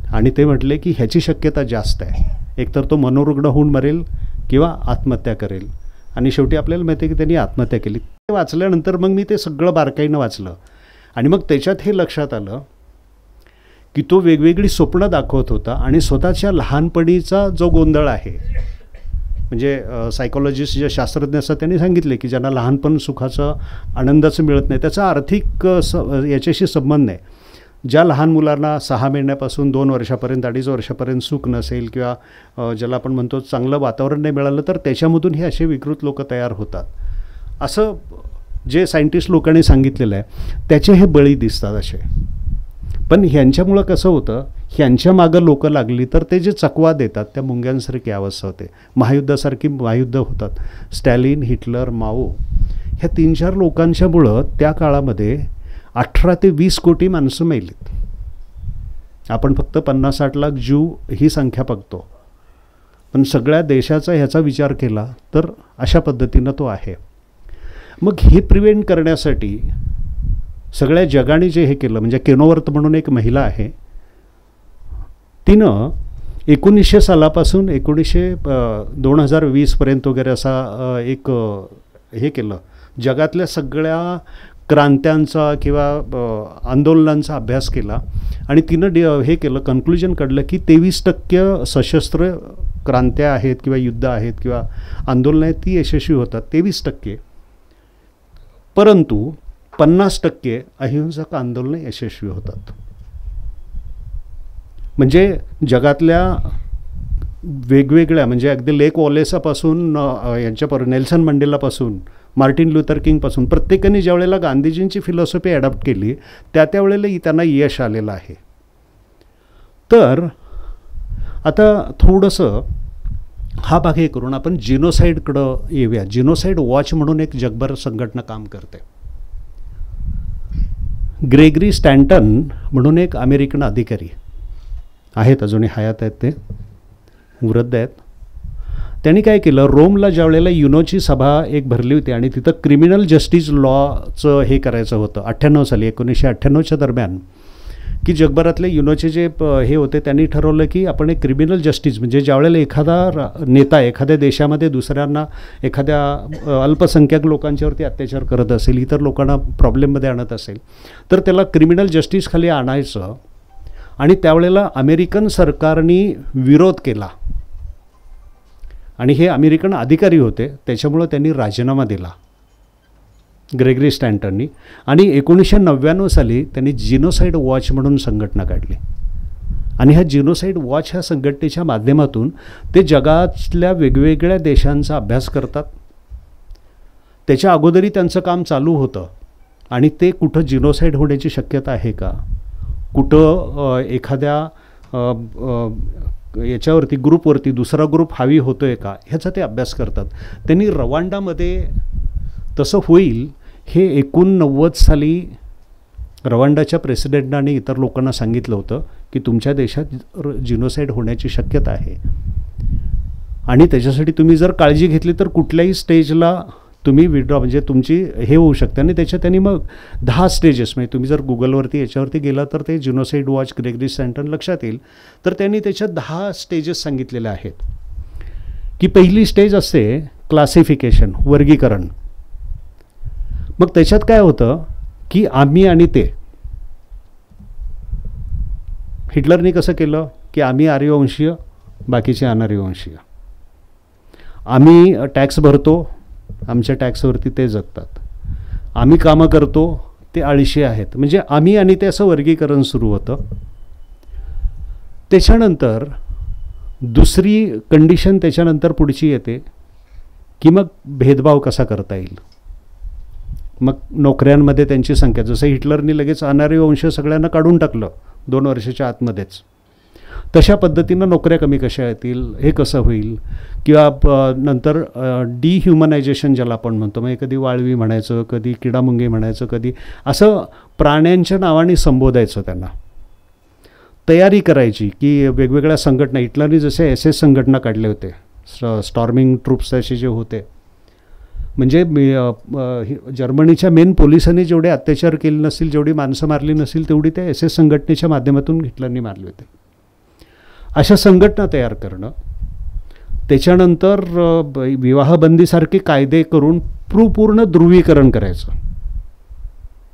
आणि ते म्हटले की ह्याची शक्यता जास्त आहे, एकतर तो मनोरुग्ण होऊन मरेल किंवा आत्महत्या करेल. आणि शेवटी आपल्याला माहिती आहे की त्यांनी आत्महत्या केली. ते वाचल्यानंतर मग मी ते सगळं बारकाईनं वाचलं, आणि मग त्याच्यात हे लक्षात आलं की तो वेगवेगळी स्वप्न दाखवत होता, आणि स्वतःच्या लहानपणीचा जो गोंधळ आहे म्हणजे सायकॉलॉजिस्ट जे शास्त्रज्ञ असतात त्यांनी सांगितले की ज्यांना लहानपण सुखाचं आनंदाचं मिळत नाही त्याचा आर्थिक याच्याशी संबंध नाही. ज्या लहान मुलांना 6 महिन्यापासून 2 वर्षापर्यंत 2.5 वर्षापर्यंत सुख नसेल किंवा ज्याला आपण म्हणतो चांगलं वातावरण नाही मिळालं तर त्याच्यामधून हे असे विकृत लोक तयार होतात असं जे सायंटिस्ट लोकांनी सांगितलेलं आहे. त्याचे हे बळी दिसतात असे. पण ह्यांच्यामुळं कसं होतं, ह्यांच्या मागं लोकं लागली तर ते जे चकवा देतात त्या मुंग्यांसारखी अवस्था होते. महायुद्धासारखी महायुद्ध होतात. स्टॅलिन, हिटलर, माओ ह्या 3-4 लोकांच्यामुळं त्या काळामध्ये 18 ते 20 कोटी माणसं मेलीत. आपण फक्त 50-60 लाख ज्यू ही संख्या बघतो, पण सगळ्या देशाचा ह्याचा विचार केला तर अशा पद्धतीनं तो आहे. मग हे प्रिव्हेंट करण्यासाठी सगळ्या जगाने जे हे केलं म्हणजे केनोवर्थ म्हणून एक महिला आहे, तिनं 1900 सालापासून 2020पर्यंत वगैरे असा एक हे केलं, जगातल्या सगळ्या क्रांत्यांचा किंवा आंदोलनांचा अभ्यास केला आणि तिनं हे केलं, कन्क्लुजन काढलं की 23% सशस्त्र क्रांत्या आहेत किंवा युद्ध आहेत किंवा आंदोलनं आहेत ती यशस्वी होतात 23%, परंतु 50% अहिंसक आंदोलनं यशस्वी होतात. म्हणजे जगातल्या वेगवेगळ्या म्हणजे अगदी लेक वॉलेसापासून यांच्यापर्यंत नेल्सन मंडेलापासून मार्टिन लुथर किंगपासून प्रत्येकाने ज्या वेळेला गांधीजींची फिलॉसॉफी ॲडॉप्ट केली त्यावेळेला त्यांना यश आलेलं आहे. तर आता थोडंसं हा भाग हे करून आपण जिनोसाईडकडं येऊया. जिनोसाईड वॉच म्हणून एक जगभर संघटना काम करते. ग्रेगरी स्टॅन्टन म्हणून एक अमेरिकन अधिकारी आहेत, अजूनही हयात आहेत, ते वृद्ध आहेत. त्यांनी काय केलं, रोमला ज्या वेळेला युनोची सभा एक भरली होती आणि तिथं क्रिमिनल जस्टिस लॉचं हे करायचं होतं 98 साली 1998च्या दरम्यान, की जगभरातले युनोचे जे हे होते त्यांनी ठरवलं की आपण एक क्रिमिनल जस्टिस म्हणजे ज्यावेळेला एखादा नेता एखाद्या देशामध्ये दुसऱ्यांना एखाद्या अल्पसंख्याक लोकांच्यावरती अत्याचार करत असेल, इतर लोकांना प्रॉब्लेममध्ये आणत असेल तर त्याला क्रिमिनल जस्टिस खाली आणायचं. आणि त्यावेळेला अमेरिकन सरकारने विरोध केला आणि हे अमेरिकन अधिकारी होते, त्याच्यामुळं त्यांनी राजीनामा दिला ग्रेगरी स्टॅन्टननी. आणि 1999 साली त्यांनी जिनोसाईड वॉच म्हणून संघटना काढली आणि ह्या जिनोसाईड वॉच ह्या संघटनेच्या माध्यमातून ते जगातल्या वेगवेगळ्या देशांचा अभ्यास करतात. त्याच्या अगोदरही त्यांचं काम चालू होतं आणि ते कुठं जिनोसाईड होण्याची शक्यता आहे का, कुठं एखाद्या याच्यावरती ग्रुपवरती दुसरा ग्रुप हावी होतो आहे का ह्याचा ते अभ्यास करतात. त्यांनी रवांडामध्ये तसं होईल हे 1990 साली रवांडाच्या प्रेसिडेंटाने इतर लोकांना सांगितलं होतं की तुमच्या देशात जिनोसाईड होण्याची शक्यता आहे आणि त्याच्यासाठी तुम्ही जर काळजी घेतली तर कुठल्याही स्टेजला तुम्ही विड्रॉ म्हणजे तुमची हे होऊ शकते. आणि त्याच्यात त्यांनी मग 10 स्टेजेस म्हणजे तुम्ही जर गुगलवरती याच्यावरती गेला तर ते जिनोसाईड वॉच ग्रेगरी स्टॅन्टन लक्षात येईल. तर त्यांनी त्याच्यात 10 स्टेजेस सांगितलेले आहेत की पहिली स्टेज असते क्लासिफिकेशन, वर्गीकरण. मग त्याच्यात काय होतं की आम्ही आणि ते, हिटलरने कसं केलं की आम्ही आर्यवंशीय बाकीचे अनार्यवंशीय, आम्ही टॅक्स भरतो आमच्या टॅक्सवरती ते जगतात, आम्ही कामं करतो ते आळशी आहेत. म्हणजे आम्ही आणि ते असं वर्गीकरण सुरू होतं. त्याच्यानंतर दुसरी कंडिशन त्याच्यानंतर पुढची येते की मग भेदभाव कसा करता येईल. मग नोकऱ्यांमध्ये त्यांची संख्या, जसं हिटलरनी लगेच अनार्यवंश सगळ्यांना काढून टाकलं 2 वर्षाच्या आतमध्येच, तशा पद्धतीनं नोकऱ्या कमी कशा येतील हे कसं होईल. किंवा नंतर डिह्युमनायझेशन ज्याला आपण म्हणतो, म्हणजे कधी वाळवी म्हणायचं, कधी किडामुंगी म्हणायचं, कधी असं प्राण्यांच्या नावाने संबोधायचं. त्यांना तयारी करायची की वेगवेगळ्या संघटना, हिटलरने जसे SS संघटना काढले होते, स्टॉर्मिंग ट्रूप्स असे जे होते, म्हणजे जर्मनीच्या मेन पोलिसांनी जेवढे अत्याचार केले नसतील, जेवढी माणसं मारली नसतील तेवढी त्या SS संघटनेच्या माध्यमातून हिटलरने मारले होते. अशा संघटना तयार करणं, त्याच्यानंतर विवाहबंदीसारखे कायदे करून पूर्ण ध्रुवीकरण करायचं,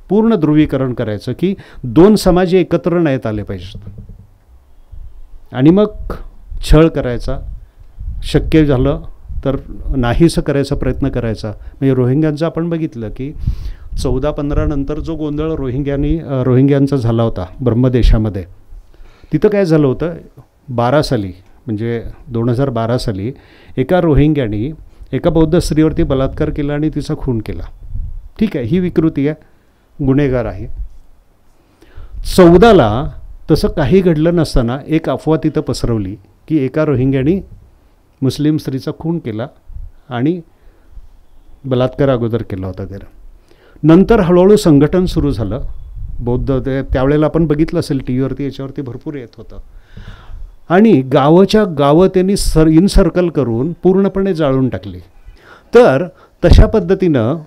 पूर्ण ध्रुवीकरण करायचं की 2 समाज एकत्र नाहीत आले पाहिजेत. आणि मग छळ करायचा, शक्य झालं तर नाहीसं करायचा प्रयत्न करायचा. म्हणजे रोहिंग्यांचं आपण बघितलं की 14-15 नंतर जो गोंधळ रोहिंग्यांचा झाला होता ब्रह्मदेशामध्ये, तिथं काय झालं होतं, 12 साली म्हणजे 2012 साली एका रोहिंग्यानी एका बौद्ध स्त्रीवरती बलात्कार केला आणि तिचा खून केला. ठीक आहे, ही विकृती आहे, गुन्हेगार आहे. 14ला तसं काही घडलं नसताना एक अफवा तिथं पसरवली की एका रोहिंग्यानी मुस्लिम स्त्रीचा खून केला आणि बलात्कार अगोदर केला होता त्याला. नंतर हळूहळू संघटन सुरू झालं बौद्ध, त्यावेळेला आपण बघितलं असेल टी व्हीवरती, याच्यावरती भरपूर येत होतं. आणि गावाच्या गावं त्यांनी इन सर्कल करून पूर्णपणे जाळून टाकली. तर तशा पद्धतीनं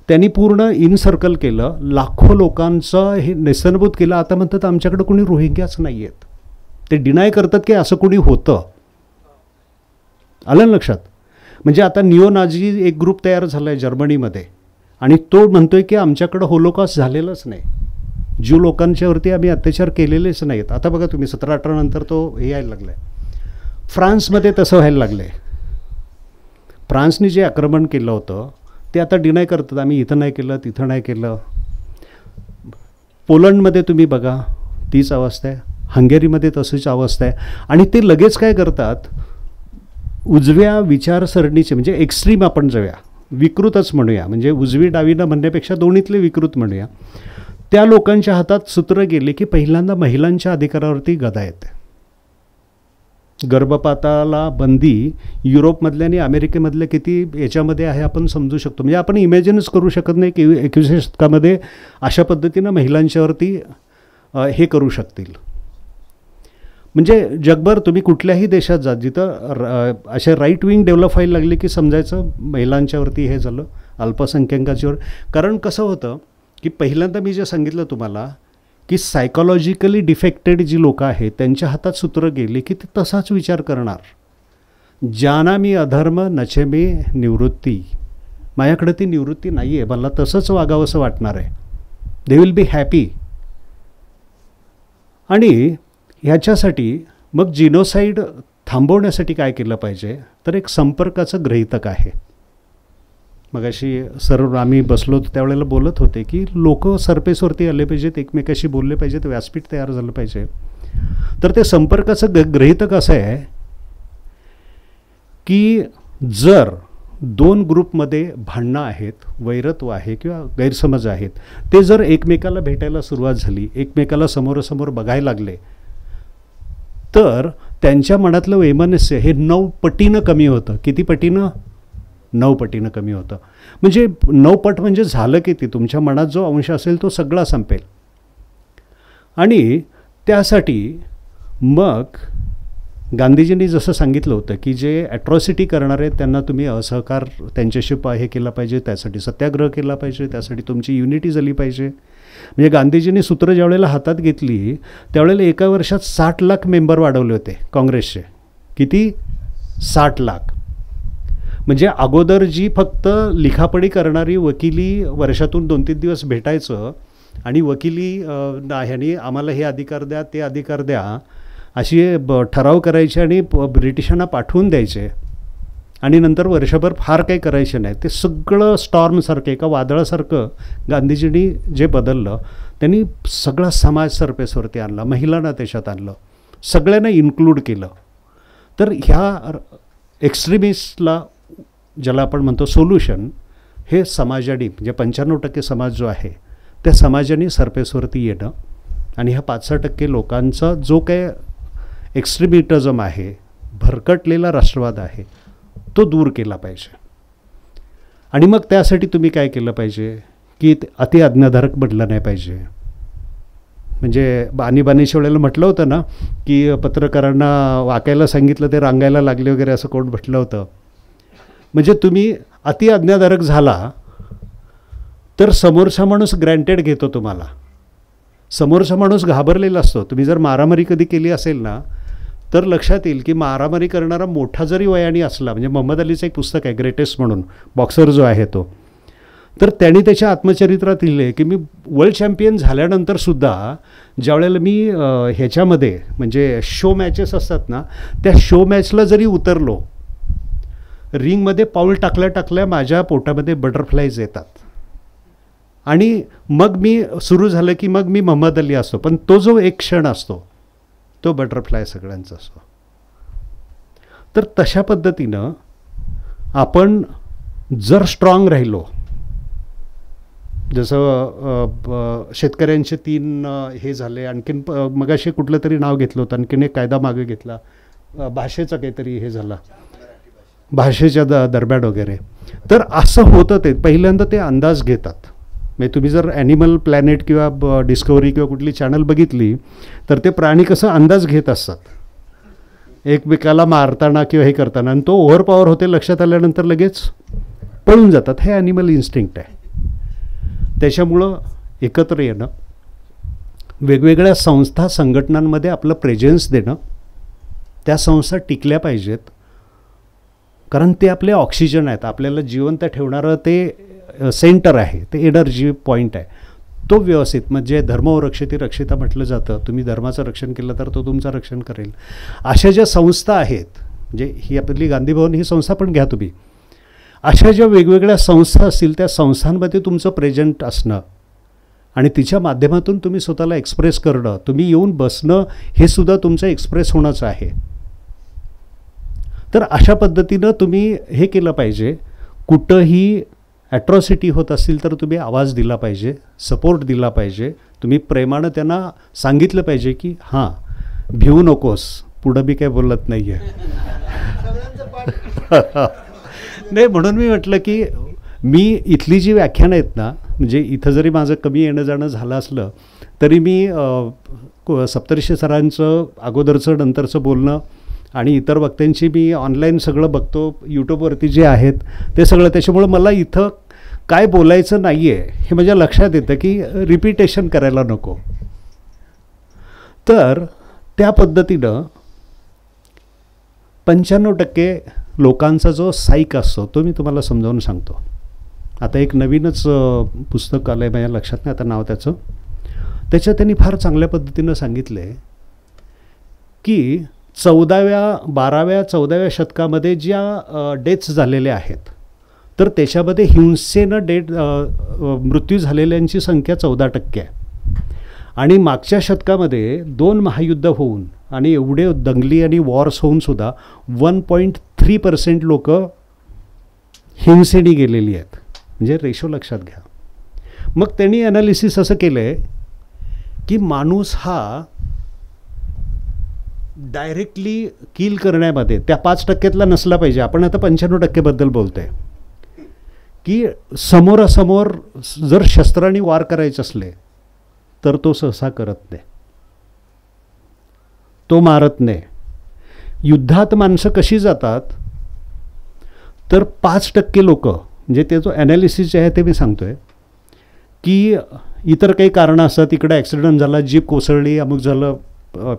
त्यांनी पूर्ण इन सर्कल केलं, लाखो लोकांचं हे नेस्तनाबूत केलं. आता म्हणतात आमच्याकडे कोणी रोहिंग्याच नाही आहेत. ते डिनाय करतात की असं कोणी होतं. आलं लक्षात? म्हणजे आता निओ नाझी एक ग्रुप तयार झाला आहे जर्मनीमध्ये आणि तो म्हणतोय की आमच्याकडं होलोकॉस्ट झालेलंच नाही, ज्यू लोकांच्यावरती आम्ही अत्याचार केलेलेच नाहीत. आता बघा तुम्ही 17-18 नंतर तो हे यायला लागलं आहे. फ्रान्समध्ये तसं व्हायला लागलं आहे. फ्रान्सने जे आक्रमण केलं होतं ते आता डिनाय करतात, आम्ही इथं नाही केलं, तिथं नाही केलं. पोलंडमध्ये तुम्ही बघा तीच अवस्था आहे, हंगेरीमध्ये तशीच अवस्था आहे. आणि ते लगेच काय करतात, उजव्या विचारसरणीचे म्हणजे एक्स्ट्रीम आपण जाऊया, विकृतच म्हणूया, म्हणजे उजवी डावीनं म्हणण्यापेक्षा दोन्हीतले विकृत म्हणूया, त्या लोकांच्या हातात सूत्र गेले की पहिल्यांदा महिलांच्या अधिकारावरती गदा येते. गर्भपाताला बंदी युरोपमधल्या आणि अमेरिकेमधल्या किती याच्यामध्ये आहे आपण समजू शकतो. म्हणजे आपण इमॅजिनच करू शकत नाही की 21व्या शतकामध्ये अशा पद्धतीनं महिलांच्यावरती हे करू शकतील. म्हणजे जगभर तुम्ही कुठल्याही देशात जा, जिथं असे राईट विंग डेव्हलप व्हायला लागले की समजायचं महिलांच्यावरती हे झालं, अल्पसंख्याकांच्यावर. कारण कसं होतं की पहिल्यांदा मी जे सांगितलं तुम्हाला की सायकॉलॉजिकली डिफेक्टेड जी लोकं आहेत त्यांच्या हातात सूत्र गेले की ते तसाच विचार करणार. ज्याना मी अधर्म नचे मी निवृत्ती, माझ्याकडे ती निवृत्ती नाही आहे, मला तसंच वागावं असं वाटणार आहे. They will be happy. आणि ह्याच्यासाठी मग जिनोसाईड थांबवण्यासाठी काय केलं पाहिजे, तर एक संपर्काचं गृहीतक आहे. मग अशी सर्व आम्ही बसलो त्यावेळेला बोलत होते की लोक सरफेसवरती आले पाहिजेत, एकमेकाशी बोलले पाहिजेत, व्यासपीठ तयार झालं पाहिजे. तर ते संपर्काचं गृहीतक असं आहे की जर 2 ग्रुपमध्ये भांडणं आहेत, वैरत्व आहे किंवा गैरसमज आहेत, ते जर एकमेकाला भेटायला सुरुवात झाली, एकमेकाला समोरासमोर बघायला लागले, तर त्यांच्या मनातलं वैमनस्य हे 9 पटीनं कमी होतं. किती पटीनं? 9 पटीनं कमी होतं. म्हणजे 9 पट म्हणजे झालं किती, तुमच्या मनात जो अंश असेल तो सगळा संपेल. आणि त्यासाठी मग गांधीजींनी जसं सांगितलं होतं की जे ॲट्रॉसिटी करणार आहेत त्यांना तुम्ही असहकार त्यांच्याशी हे केला पाहिजे, त्यासाठी सत्याग्रह केला पाहिजे, त्यासाठी तुमची युनिटी झाली पाहिजे. म्हणजे गांधीजींनी सूत्र ज्यावेळेला हातात घेतली त्यावेळेला एका वर्षात 60 लाख मेंबर वाढवले होते काँग्रेसचे. किती? 60 लाख. म्हणजे अगोदर जी फक्त लिखापडी करणारी वकिली वर्षातून 2-3 दिवस भेटायचं आणि वकिली ह्यांनी आम्हाला हे अधिकार द्या, ते अधिकार द्या, अशी ठराव करायचे आणि ब्रिटिशांना पाठवून द्यायचे आणि नंतर वर्षभर फार काही करायचे नाही. ते सगळं स्टॉर्मसारखं, एका वादळासारखं गांधीजींनी जे बदललं, त्यांनी सगळा समाज सरफेसवरती आणला, महिलांना त्याच्यात आणलं, सगळ्यांना इन्क्लूड केलं. तर ह्या एक्स्ट्रीमिस्टला ज्याला आपण म्हणतो सोल्युशन, हे समाजाने म्हणजे 95% समाज जो आहे त्या समाजाने सरफेसवरती येणं आणि ह्या 5-6% लोकांचा जो काय एक्स्ट्रीमिटिझम आहे, भरकटलेला राष्ट्रवाद आहे, तो दूर केला पाहिजे. आणि मग त्यासाठी तुम्ही काय केलं पाहिजे की अति आज्ञाधारक बनलं नाही पाहिजे. म्हणजे आणीबाणीच्या वेळेला म्हटलं होतं ना की पत्रकारांना वाकायला सांगितलं ते रांगायला लागले वगैरे, असं कोण म्हटलं होतं. म्हणजे तुम्ही अति आज्ञाधारक झाला तर समोरचा माणूस ग्रँटेड घेतो तुम्हाला, समोरचा माणूस घाबरलेला असतो. तुम्ही जर मारामारी कधी केली असेल ना तर लक्षात येईल की मारामारी करणारा मोठा जरी वयाने असला, म्हणजे मोहम्मद अलीचं एक पुस्तक आहे ग्रेटेस्ट म्हणून, बॉक्सर जो आहे तो, तर त्यांनी त्याच्या आत्मचरित्रात लिहिले की मी वर्ल्ड चॅम्पियन झाल्यानंतरसुद्धा ज्यावेळेला मी ह्याच्यामध्ये म्हणजे शो मॅचेस असतात ना, त्या शो मॅचला जरी उतरलो रिंगमध्ये पाऊल टाकल्या टाकल्या माझ्या पोटामध्ये बटरफ्लायज येतात. आणि मग मी सुरू झालं की मग मी मोहम्मद अली असतो, पण तो जो एक क्षण असतो तो बटरफ्लाय सगळ्यांचा असतो. तर तशा पद्धतीनं आपण जर स्ट्रॉंग राहिलो, जसं शेतकऱ्यांचे 3 हे झाले, आणखीन मगाशी कुठलं तरी नाव घेतलं होतं, आणखीन एक कायदा मागे घेतला, भाषेचा काहीतरी हे झाला, भाषेच्या दरम्यान वगैरे. तर असं होतं. ते पहिल्यांदा ते अंदाज घेतात. म्हणजे तुम्ही जर ॲनिमल प्लॅनेट किंवा डिस्कवरी किंवा कुठली चॅनल बघितली तर ते प्राणी कसं अंदाज घेत असतात एकमेकाला मारताना किंवा हे करताना, आणि तो ओव्हर पॉवर होते लक्षात आल्यानंतर लगेच पळून जातात. हे ॲनिमल इन्स्टिंक्ट आहे. त्याच्यामुळं एकत्र येणं, वेगवेगळ्या संस्था संघटनांमध्ये आपलं प्रेझेन्स देणं, त्या संस्था टिकल्या पाहिजेत, कारण ते आपले ऑक्सिजन आहेत, आपल्याला जिवंत ठेवणारं ते सेंटर आहे, ते एनर्जी पॉईंट आहे. तो व्यवस्थित, म्हणजे धर्मो रक्षिती रक्षिता म्हटलं जातं, तुम्ही धर्माचं रक्षण केलं तर तो तुमचं रक्षण करेल. अशा ज्या संस्था आहेत, म्हणजे ही आपली गांधी भवन ही संस्था पण घ्या तुम्ही, अशा ज्या वेगवेगळ्या संस्था असतील त्या संस्थांमध्ये तुमचं प्रेझेंट असणं आणि तिच्या माध्यमातून तुम्ही स्वतःला एक्सप्रेस करणं, तुम्ही येऊन बसणं, हे सुद्धा तुमचं एक्सप्रेस होणंच आहे. तर अशा पद्धतीनं तुम्ही हे केलं पाहिजे. कुठंही ॲट्रॉसिटी होत असतील तर तुम्ही आवाज दिला पाहिजे, सपोर्ट दिला पाहिजे, तुम्ही प्रेमानं त्यांना सांगितलं पाहिजे की हां भिवू नकोस, पुढं बी काय बोलत नाही आहे. नाही, म्हणून मी म्हटलं की मी इथली जी व्याख्यानं आहेत ना, म्हणजे इथं जरी माझं कमी येणं जाणं झालं असलं तरी मी सप्तर्षी सरांचं अगोदरचं नंतरचं बोलणं आणि इतर वक्त्यांची मी ऑनलाईन सगळं बघतो, यूट्यूबवरती जे आहेत ते सगळं. त्याच्यामुळं मला इथं काय बोलायचं नाही आहे हे माझ्या लक्षात येतं की रिपिटेशन करायला नको. तर त्या पद्धतीनं 95% लोकांचा जो साईक असतो तो मी तुम्हाला समजावून सांगतो. आता एक नवीनच पुस्तक आलं आहे, माझ्या लक्षात नाही आता नाव त्याचं. त्याच्यात त्यांनी फार चांगल्या पद्धतीनं सांगितलं आहे की 12व्या 14व्या शतकामध्ये ज्या डेथ्स झालेल्या आहेत तर त्याच्यामध्ये हिंसेनं मृत्यू झालेल्यांची संख्या 14% आहे. आणि मागच्या शतकामध्ये 2 महायुद्ध होऊन आणि एवढे दंगली आणि वॉर्स होऊनसुद्धा 1.3% लोक हिंसेने गेलेली आहेत. म्हणजे रेशो लक्षात घ्या. मग त्यांनी ॲनालिसिस असं केलं आहे की माणूस हा डायरेक्टली किल करण्यामध्ये त्या 5%तला नसला पाहिजे. आपण आता 95%बद्दल बोलतो आहे की समोरासमोर जर शस्त्रांनी वार करायचे असले तर तो सहसा करत नाही, तो मारत नाही. युद्धात माणसं कशी जातात तर 5% लोक, म्हणजे ते जो ॲनालिसिस आहे ते मी सांगतो आहे की इतर काही कारणं असतात, तिकडे ॲक्सिडेंट झाला, जीप कोसळली, अमुक झालं,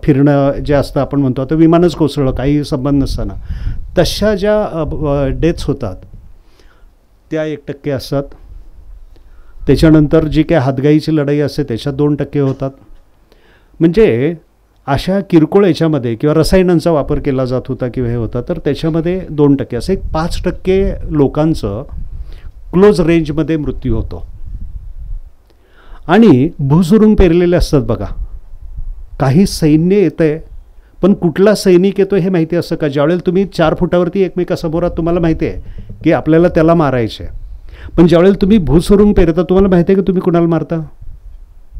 फिरणं जे असतं आपण म्हणतो, आता विमानच कोसळलं काही संबंध नसताना, तशा ज्या डेथ्स होतात त्या 1% असतात. त्याच्यानंतर जी काय हातगाईची लढाई असते त्याच्यात 2% होतात. म्हणजे अशा किरकोळ याच्यामध्ये किंवा रसायनांचा वापर केला जात होता किंवा हे होता तर त्याच्यामध्ये 2%, असं एक 5% लोकांचं क्लोज रेंजमध्ये मृत्यू होतो. आणि भुसुरून पेरलेले असतात बघा, काही सैन्य येतं आहे पण कुठला सैनिक येतो हे माहिती असतं का? ज्यावेळेला तुम्ही 4 फुटावरती एकमेकासमोर आहात तुम्हाला माहिती आहे की आपल्याला त्याला मारायचं आहे, पण ज्यावेळेला तुम्ही भुसुरून पेरता तुम्हाला माहिती आहे की तुम्ही कुणाला मारता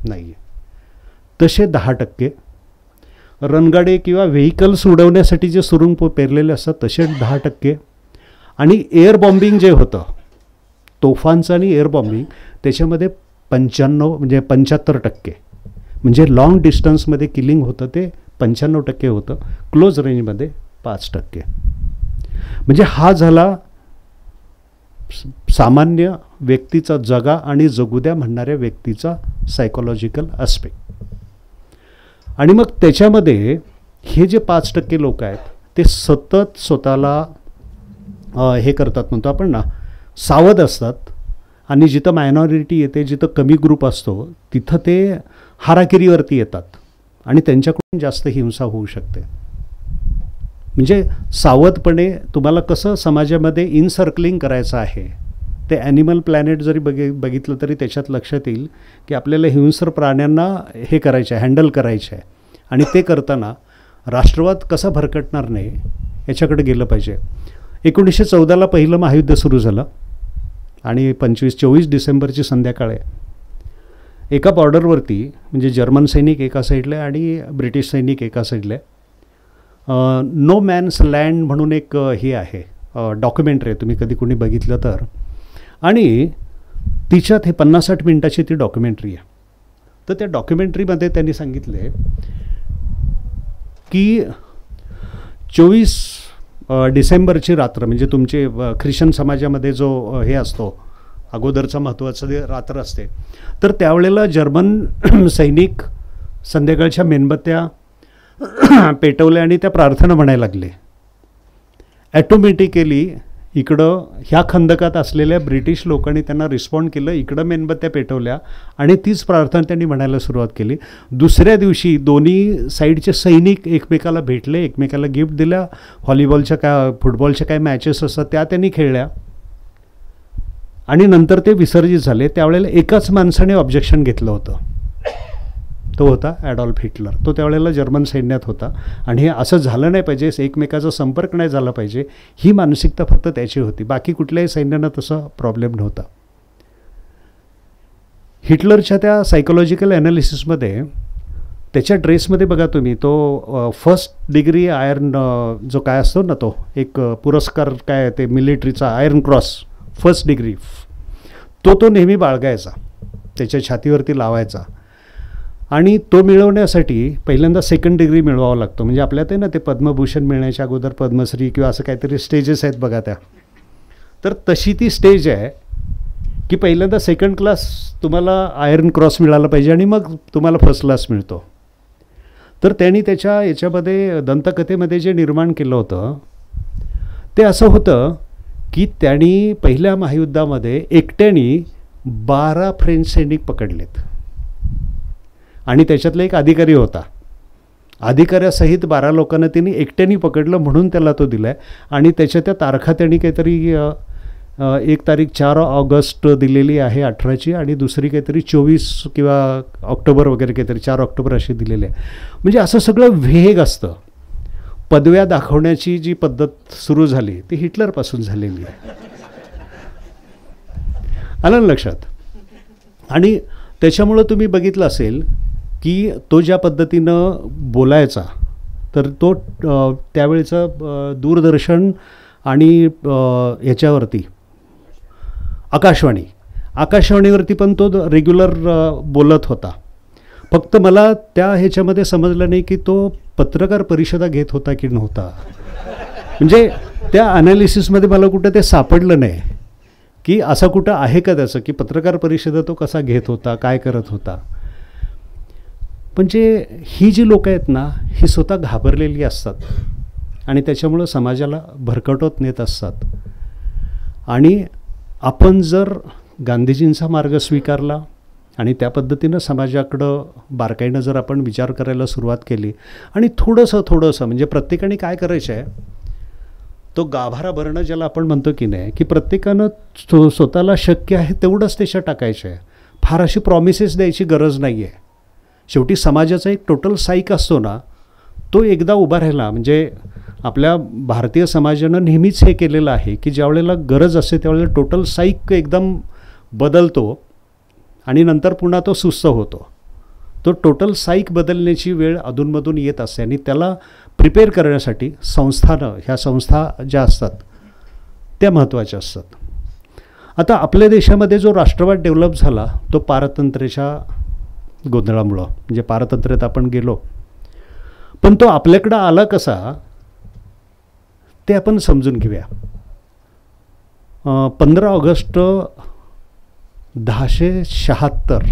नाही आहे. तसे 10% रणगाडे किंवा व्हेकल्स उडवण्यासाठी जे सुरुंग पेरलेले असतात तसे 10%. आणि एअर बॉम्बिंग जे होतं, तोफांचं आणि एअर बॉम्बिंग, त्याच्यामध्ये 95 म्हणजे 75%, म्हणजे लाँग डिस्टन्समध्ये किलिंग होतं ते 95% होतं, क्लोज रेंजमध्ये 5%. म्हणजे हा झाला सामान्य व्यक्तीचा, जगा आणि जगू द्या म्हणणाऱ्या व्यक्तीचा सायकोलॉजिकल ॲस्पेक्ट. आणि मग त्याच्यामध्ये हे जे 5% लोक आहेत ते सतत स्वतःला हे करतात म्हणतो आपण ना, सावध असतात. आणि जिथं मायनॉरिटी येते, जिथं कमी ग्रुप असतो तिथं ते हाराकिरीवरती येतात आणि त्यांच्याकडून जास्त हिंसा होऊ शकते. म्हणजे सावधपणे तुम्हाला कसं समाजामध्ये इनसर्कलिंग करायचं आहे. ते ॲनिमल प्लॅनेट जरी बघितलं तरी त्याच्यात लक्षात येईल की आपल्याला हिंस्र प्राण्यांना हे करायचं आहे, हँडल करायचं आहे. आणि ते करताना राष्ट्रवाद कसा भरकटणार नाही याच्याकडे गेलं पाहिजे. 1914ला पहिलं महायुद्ध सुरू झालं आणि 24 डिसेंबरची संध्याकाळ आहे. एका बॉर्डरवरती म्हणजे जर्मन सैनिक एका साईडला आणि ब्रिटिश सैनिक एका साईडला. नो मॅन्स लँड म्हणून एक हे आहे, डॉक्युमेंटरी आहे, तुम्ही कधी कोणी बघितलं तर. आणि तिच्यात हे 50-60 मिनटाची ती डॉक्युमेंटरी आहे. तर त्या डॉक्युमेंटरीमध्ये त्यांनी सांगितले की 24 डिसेंबरची रात्र म्हणजे तुमचे ख्रिश्चन समाजामध्ये जो हे असतो अगोदरचा महत्त्वाचं जे रात्र असते, तर त्यावेळेला जर्मन सैनिक संध्याकाळच्या मेणबत्त्या पेटवल्या आणि त्या प्रार्थना म्हणायला लागले. ॲटोमॅटिकली इकडं ह्या खंदकात असलेल्या ब्रिटिश लोकांनी त्यांना रिस्पॉन्ड केलं, इकडं मेणबत्त्या पेटवल्या आणि तीच प्रार्थना त्यांनी म्हणायला सुरुवात केली. दुसऱ्या दिवशी दोन्ही साईडचे सैनिक एकमेकाला भेटले, एकमेकाला गिफ्ट दिल्या, व्हॉलीबॉलच्या फुटबॉलच्या काय मॅचेस असतात त्या त्यांनी खेळल्या आणि नंतर ते विसर्जित झाले. त्यावेळेला एकाच माणसाने ऑब्जेक्शन घेतलं होतं, तो होता ॲडॉल्फ हिटलर. तो त्यावेळेला जर्मन सैन्यात होता आणि हे असं झालं नाही पाहिजे, एकमेकाचा संपर्क नाही झाला पाहिजे, ही मानसिकता फक्त त्याची होती. बाकी कुठल्याही सैन्यानं तसा प्रॉब्लेम नव्हता. हिटलरच्या त्या सायकोलॉजिकल ॲनालिसिसमध्ये त्याच्या ड्रेसमध्ये बघा तुम्ही, तो फर्स्ट डिग्री आयर्न जो काय असतो ना, तो एक पुरस्कार काय ते मिलिटरीचा आयर्न क्रॉस फर्स्ट डिग्री, तो नेहमी बाळगायचा, त्याच्या छातीवरती लावायचा. आणि तो मिळवण्यासाठी पहिल्यांदा सेकंड डिग्री मिळवावा लागतो. म्हणजे आपल्यात आहे ना ते पद्मभूषण मिळण्याच्या अगोदर पद्मश्री किंवा असं काहीतरी स्टेजेस आहेत बघा त्या. तर तशी ती स्टेज आहे की पहिल्यांदा सेकंड क्लास तुम्हाला आयर्न क्रॉस मिळाला पाहिजे आणि मग तुम्हाला फर्स्ट क्लास मिळतो. तर त्यांनी त्याच्या याच्यामध्ये दंतकथेमध्ये जे निर्माण केलं होतं ते असं होतं की त्यांनी पहिल्या महायुद्धामध्ये एकट्याने 12 फ्रेंच सैनिक पकडलेत आणि त्याच्यातला एक अधिकारी होता. अधिकाऱ्यासहित 12 लोकांना त्यांनी एकट्याने पकडलं म्हणून त्याला तो दिला आहे. आणि त्याच्या त्या तारखा त्यांनी काहीतरी एक तारीख 4 ऑगस्ट दिलेली आहे 18ची आणि दुसरी काहीतरी 24 किंवा ऑक्टोबर वगैरे काहीतरी 4 ऑक्टोबर अशी दिलेली आहे. म्हणजे असं सगळं वेग असतं. पदव्या दाखवण्याची जी पद्धत सुरू झाली ती हिटलरपासून झालेली आहे. आलं ना लक्षात. आणि त्याच्यामुळं तुम्ही बघितलं असेल की तो ज्या पद्धतीनं बोलायचा, तर तो त्यावेळेचं दूरदर्शन आणि ह्याच्यावरती आकाशवाणीवरती पण तो रेग्युलर बोलत होता. फक्त मला त्या ह्याच्यामध्ये समजलं नाही की तो पत्रकार परिषदा घेत होता की नव्हता. म्हणजे त्या ॲनालिसिसमध्ये मला कुठं ते सापडलं नाही की असं कुठं आहे का त्याचं की पत्रकार परिषदा तो कसा घेत होता, काय करत होता. म्हणजे ही जी लोकं आहेत ना ही स्वतः घाबरलेली असतात आणि त्याच्यामुळं समाजाला भरकटवत नेत असतात. आणि आपण जर गांधीजींचा मार्ग स्वीकारला आणि त्या पद्धतीनं समाजाकडं बारकाईनं जर आपण विचार करायला सुरुवात केली आणि थोडंसं म्हणजे प्रत्येकाने काय करायचं आहे, तो गाभारा भरणं ज्याला आपण म्हणतो की नाही, की प्रत्येकानं स्वतःला शक्य आहे तेवढंच त्याच्यात टाकायचं आहे. फार अशी प्रॉमिसेस द्यायची गरज नाही आहे. शेवटी समाजाचा एक टोटल साईक असतो ना, तो एकदा उभा राहिला म्हणजे आपल्या भारतीय समाजानं नेहमीच हे केलेलं आहे की ज्यावेळेला गरज असते त्यावेळेला टोटल साईक एकदम बदलतो आणि नंतर पुन्हा तो सुस्त होतो. तो टोटल साईक बदलण्याची वेळ अधूनमधून येत असते आणि त्याला प्रिपेअर करण्यासाठी ह्या संस्था ज्या असतात त्या महत्त्वाच्या असतात. आता आपल्या देशामध्ये जो राष्ट्रवाद डेव्हलप झाला तो पारतंत्र्याच्या गोंधळामुळं, म्हणजे पारतंत्र्यात आपण गेलो, पण तो आपल्याकडं आला कसा ते आपण समजून घेऊया. 15 ऑगस्ट 1076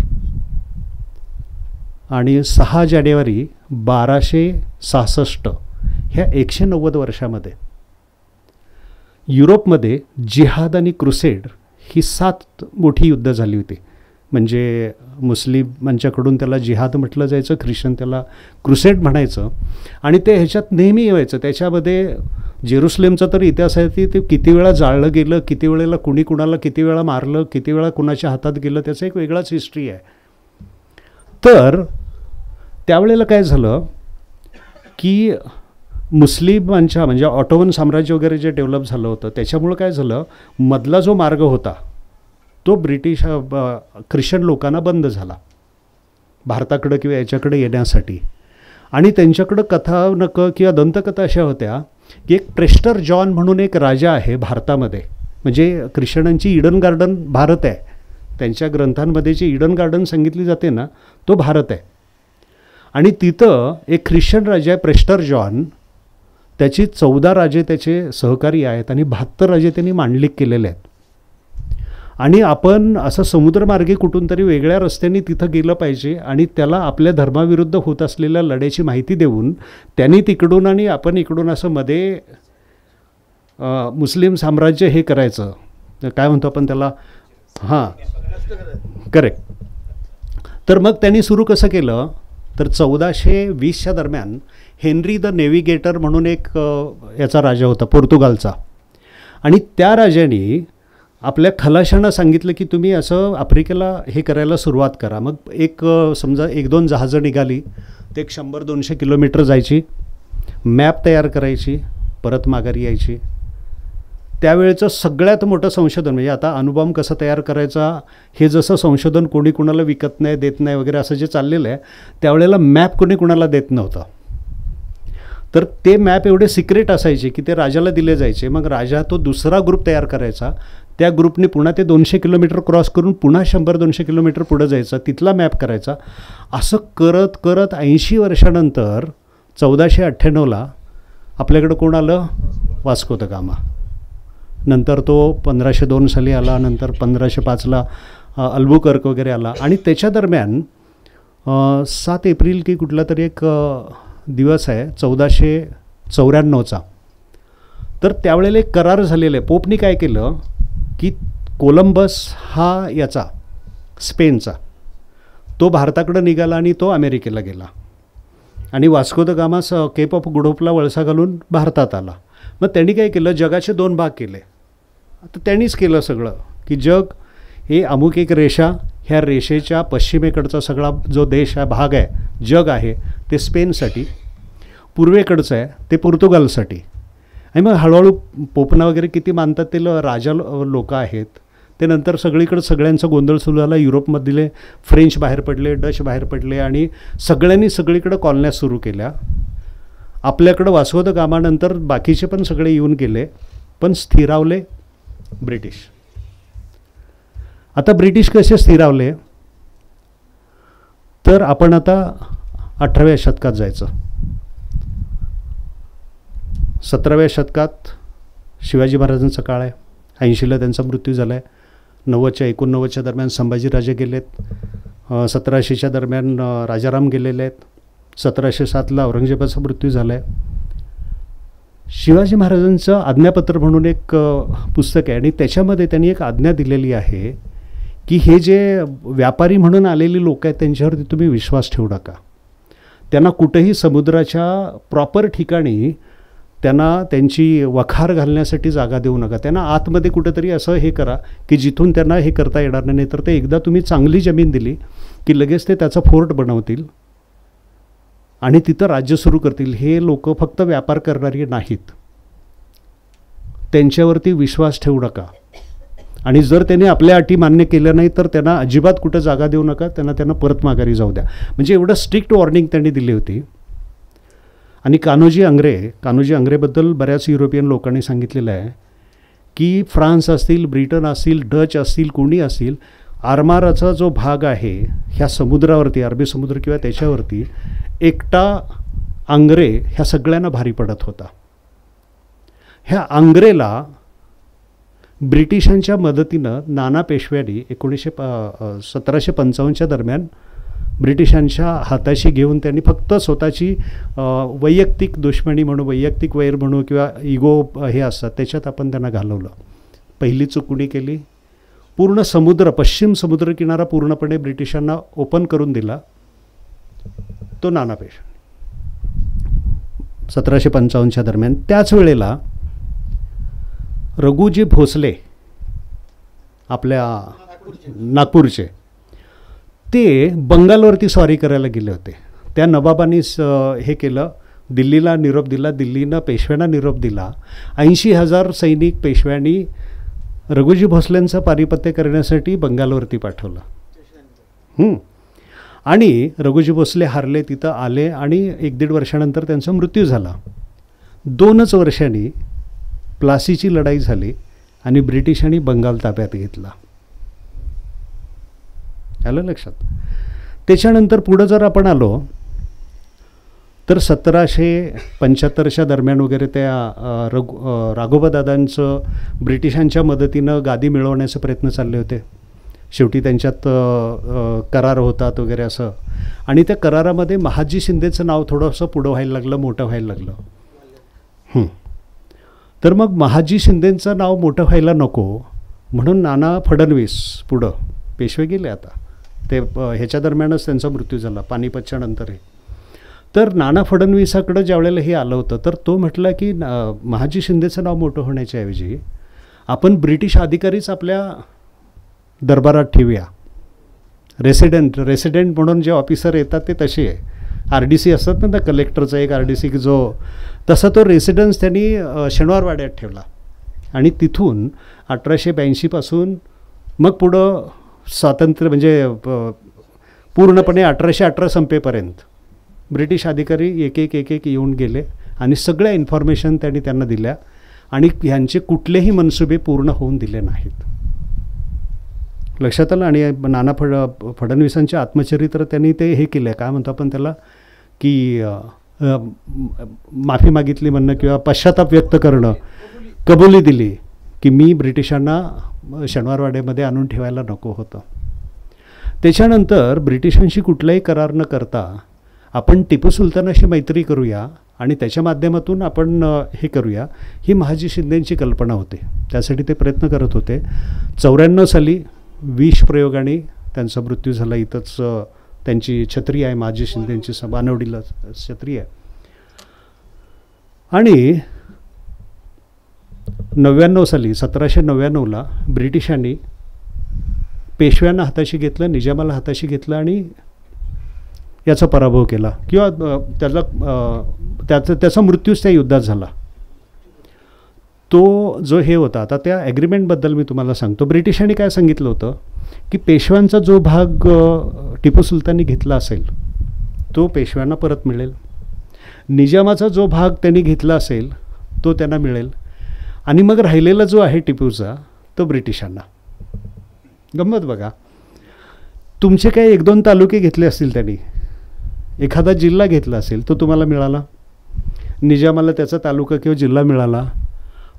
आणि 6 जानेवारी 1266 ह्या 190 वर्षामध्ये युरोपमध्ये जिहाद आणि क्रुसेड ही 7 मोठी युद्ध झाली होती. म्हणजे मुस्लिमांच्याकडून त्याला जिहाद म्हटलं जायचं, ख्रिश्चन त्याला क्रुसेड म्हणायचं. आणि ते ह्याच्यात नेहमी व्हायचं. त्याच्यामध्ये जेरुसलेमचा तर इतिहास आहे की ते किती वेळा जाळलं गेलं, किती वेळेला कुणी कुणाला किती वेळा मारलं, किती वेळा कुणाच्या हातात गेलं, त्याचा एक वेगळाच हिस्ट्री आहे. तर त्यावेळेला काय झालं की मुस्लिमांच्या म्हणजे ऑटोमन साम्राज्य वगैरे जे डेव्हलप झालं होतं त्याच्यामुळं काय झालं, मधला जो मार्ग होता तो ब्रिटिश ख्रिश्चन लोकांना बंद झाला भारताकडं किंवा याच्याकडे येण्यासाठी. आणि त्यांच्याकडं कथानकं किंवा दंतकथा अशा होत्या की एक प्रेस्टर जॉन म्हणून एक राजा आहे भारतामध्ये. म्हणजे ख्रिश्चनांची ईडन गार्डन भारत आहे. त्यांच्या ग्रंथांमध्ये जी ईडन गार्डन सांगितली जाते ना तो भारत आहे. आणि तिथं एक ख्रिश्चन राजा आहे प्रेस्टर जॉन, त्याची 14 राजे त्याचे सहकारी आहेत आणि 72 राजे त्यांनी मांडलिक केलेले आहेत. आणि आपण असं समुद्रमार्गे कुठून तरी वेगळ्या रस्त्याने तिथं गेलं पाहिजे आणि त्याला आपल्या धर्माविरुद्ध होत असलेल्या लढ्याची माहिती देऊन त्यांनी तिकडून आणि आपण इकडून असं मध्ये मुस्लिम साम्राज्य हे करायचं, काय म्हणतो आपण त्याला, हां करेक्ट. तर मग त्यांनी सुरू कसं केलं तर 1420च्या दरम्यान हेनरी द नेव्हिगेटर म्हणून एक याचा राजा होता पोर्तुगालचा. आणि त्या राजाने आपल्या खलाशांना सांगितलं की तुम्ही असं आफ्रिकेला हे करायला सुरुवात करा. मग एक समजा 1-2 जहाजं निघाली, ते एक 100-200 किलोमीटर जायची, मॅप तयार करायची, परत माघारी यायची. त्यावेळेचं सगळ्यात मोठं संशोधन म्हणजे आता अणुबॉम्ब कसा तयार करायचा हे जसं संशोधन कोणी कुणाला विकत नाही देत नाही वगैरे असं जे चाललेलं आहे, त्यावेळेला मॅप कोणी कुणाला देत नव्हतं. तर ते मॅप एवढे सिक्रेट असायचे की ते राजाला दिले जायचे. मग राजा तो दुसरा ग्रुप तयार करायचा, त्या ग्रुपने पुन्हा ते 200 किलोमीटर क्रॉस करून पुन्हा 100-200 किलोमीटर पुढं जायचं, तिथला मॅप करायचा. असं करत करत 80 वर्षानंतर 1498ला आपल्याकडं कोण आलं, वास्को द गामा. नंतर तो 1502 साली आला, नंतर 1505ला अल्बुकर्क वगैरे आला. आणि त्याच्या दरम्यान 7 एप्रिल की कुठला तरी एक दिवस आहे 1494चा. तर त्यावेळेला एक करार झालेला आहे. पोपनी काय केलं की कोलंबस हा याचा स्पेनचा तो भारताकडं निघाला आणि तो अमेरिकेला गेला आणि Vasco da Gama Cape of Good होपला वळसा घालून भारतात आला. मग त्यांनी काय केलं, जगाचे 2 भाग केले. आता त्यांनीच केलं सगळं की जग हे अमुक एक रेषा, ह्या रेषेच्या पश्चिमेकडचा सगळा जो देश आहे भाग आहे जग आहे ते स्पेनसाठी, पूर्वेकडचं आहे ते पोर्तुगालसाठी. आणि मग हळूहळू पोपना वगैरे किती मानतात ते राजा लोक आहेत ते नंतर सगळीकडं सगळ्यांचा गोंधळ सुरू झाला. युरोपमधले फ्रेंच बाहेर पडले, डच बाहेर पडले आणि सगळ्यांनी सगळीकडं कॉलन्या सुरू केल्या. आपल्याकडं वास्को द गामानंतर बाकीचे पण सगळे येऊन गेले, पण स्थिरावले ब्रिटिश. आता ब्रिटिश कसे स्थिरावले तर आपण आता 18व्या शतकात जायचं. 17व्या शतकात शिवाजी महाराजांचा काळ आहे. 80ला त्यांचा मृत्यू झाला आहे. 90च्या दरम्यान संभाजीराजे गेलेत. 1700च्या दरम्यान राजाराम गेलेले आहेत. 1707ला औरंगजेबाचा मृत्यू झाला आहे. शिवाजी महाराजांचं आज्ञापत्र म्हणून एक पुस्तक आहे आणि त्याच्यामध्ये त्यांनी एक आज्ञा दिलेली आहे की हे जे व्यापारी म्हणून आलेली लोक आहेत त्यांच्यावरती तुम्ही विश्वास ठेवू नका. त्यांना कुठेही समुद्राच्या प्रॉपर ठिकाणी त्यांना त्यांची वखार घालण्यासाठी जागा देऊ नका. त्यांना आतमध्ये कुठेतरी असं हे करा की जिथून त्यांना हे करता येणार नाही. तर ते एकदा तुम्ही चांगली जमीन दिली की लगेच ते त्याचा फोर्ट बनवतील आणि तिथं राज्य सुरू करतील. हे लोक फक्त व्यापार करणारी नाहीत, त्यांच्यावरती विश्वास ठेवू नका. आणि जर त्यांनी आपल्या अटी मान्य केल्या नाही तर त्यांना अजिबात कुठं जागा देऊ नका, त्यांना परत माघारी जाऊ द्या. म्हणजे एवढं स्ट्रिक्ट वॉर्निंग त्यांनी दिली होती. आणि कान्होजी आंग्रेबद्दल बऱ्याच युरोपियन लोकांनी सांगितलेलं आहे की फ्रान्स असतील, ब्रिटन असतील, डच असतील, कोणी असतील, आरमाराचा जो भाग आहे ह्या समुद्रावरती, अरबी समुद्र किंवा त्याच्यावरती एकटा आंग्रे ह्या सगळ्यांना भारी पडत होता. ह्या आंग्रेला ब्रिटिशांच्या मदतीनं नाना पेशव्यांनी 1755च्या दरम्यान ब्रिटिशांच्या हाताशी घेऊन त्यांनी फक्त स्वतःची वैयक्तिक दुश्मनी म्हणू, वैयक्तिक वैर म्हणू किंवा इगो हे असतात त्याच्यात आपण त्यांना घालवलं. पहिली चूक कुणी केली, पूर्ण समुद्र, पश्चिम समुद्रकिनारा पूर्णपणे ब्रिटिशांना ओपन करून दिला तो नाना पेशवे 1755च्या दरम्यान. त्याच वेळेला रघुजी भोसले आपल्या नागपूरचे, ते बंगालवरती स्वारी करायला गेले होते. त्या नवाबांनी हे केलं, दिल्लीला निरोप दिला, दिल्लीनं पेशव्यांना निरोप दिला. 80,000 सैनिक पेशव्यांनी रघुजी भोसलेंचं पारिपत्य करण्यासाठी बंगालवरती पाठवलं. आणि रघुजी भोसले हारले, तिथं आले आणि 1-1.5 वर्षानंतर त्यांचा मृत्यू झाला. 2च वर्षांनी प्लासीची लढाई झाली आणि ब्रिटिशांनी बंगाल ताब्यात घेतला. आलं लक्षात. त्याच्यानंतर पुढं जर आपण आलो तर 1775च्या दरम्यान वगैरे त्या राघोबादादांचं ब्रिटिशांच्या मदतीनं गादी मिळवण्याचे प्रयत्न चालले होते. शेवटी त्यांच्यात करार होतात वगैरे असं. आणि त्या करारामध्ये महाजी शिंदेचं नाव थोडंसं पुढं व्हायला लागलं, मोठं व्हायला लागलं. तर मग महाजी शिंदेंचं नाव मोठं व्हायला नको म्हणून नाना फडणवीस पुढं पेशवे गेले. आता ते ह्याच्या दरम्यानच त्यांचा मृत्यू झाला, पानिपतच्या नंतरही. तर नाना फडणवीसाकडं ज्या वेळेला हे आलं होतं तर तो म्हटला की महाजी शिंदेचं नाव मोठं होण्याच्या ऐवजी आपण ब्रिटिश अधिकारीच आपल्या दरबारात ठेवूया. रेसिडेंट म्हणून जे ऑफिसर येतात ते तसे आहे. RDC असतात ना, त्या कलेक्टरचा एक RDC जो, तसा तो रेसिडेन्स त्यांनी शनिवारवाड्यात ठेवला. आणि तिथून 1882 मग पुढं स्वातंत्र्य म्हणजे पूर्णपणे 1818 संपेपर्यंत ब्रिटिश अधिकारी एक एक येऊन गेले आणि सगळ्या इन्फॉर्मेशन त्यांना दिल्या आणि ह्यांचे कुठलेही मनसुबे पूर्ण होऊन दिले नाहीत. लक्षात आलं. आणि नाना फडणवीसांचे आत्मचरित्र त्यांनी ते हे केलं, काय म्हणतो आपण त्याला, की माफी मागितली म्हणणं किंवा पश्चाताप व्यक्त करणं, कबुली दिली की मी ब्रिटिशांना शनिवारवाड्यामध्ये आणून ठेवायला नको होतं. त्याच्यानंतर ब्रिटिशांशी कुठलाही करार न करता आपण टिपू सुलतानाशी मैत्री करूया आणि त्याच्या माध्यमातून आपण हे करूया, ही महाजी शिंदेंची कल्पना होती. त्यासाठी ते प्रयत्न करत होते. 94 साली विष प्रयोगाने त्यांचा मृत्यू झाला. इथंच त्यांची छत्री आहे, महाजी शिंदेंची बानवडीला छत्री आहे. आणि 99 साली 1799ला ब्रिटिशांनी पेशव्यांना हाताशी घेतलं, निजामाला हाताशी घेतलं आणि याचा पराभव केला किंवा त्याचा मृत्यूच त्या युद्धात झाला. तो जो हे होता, आता त्या ॲग्रीमेंटबद्दल मी तुम्हाला सांगतो. ब्रिटिशांनी काय सांगितलं होतं की पेशव्यांचा जो भाग टिपू सुलताननी घेतला असेल तो पेशव्यांना परत मिळेल, निजामाचा जो भाग त्यांनी घेतला असेल तो त्यांना मिळेल आणि मग राहिलेला जो आहे टिपूचा तो ब्रिटिशांना. गंमत बघा, तुमचे काही 1-2 तालुके घेतले असतील त्यांनी, एखादा जिल्हा घेतला असेल तो तुम्हाला मिळाला, निजामाला त्याचा तालुका किंवा जिल्हा मिळाला,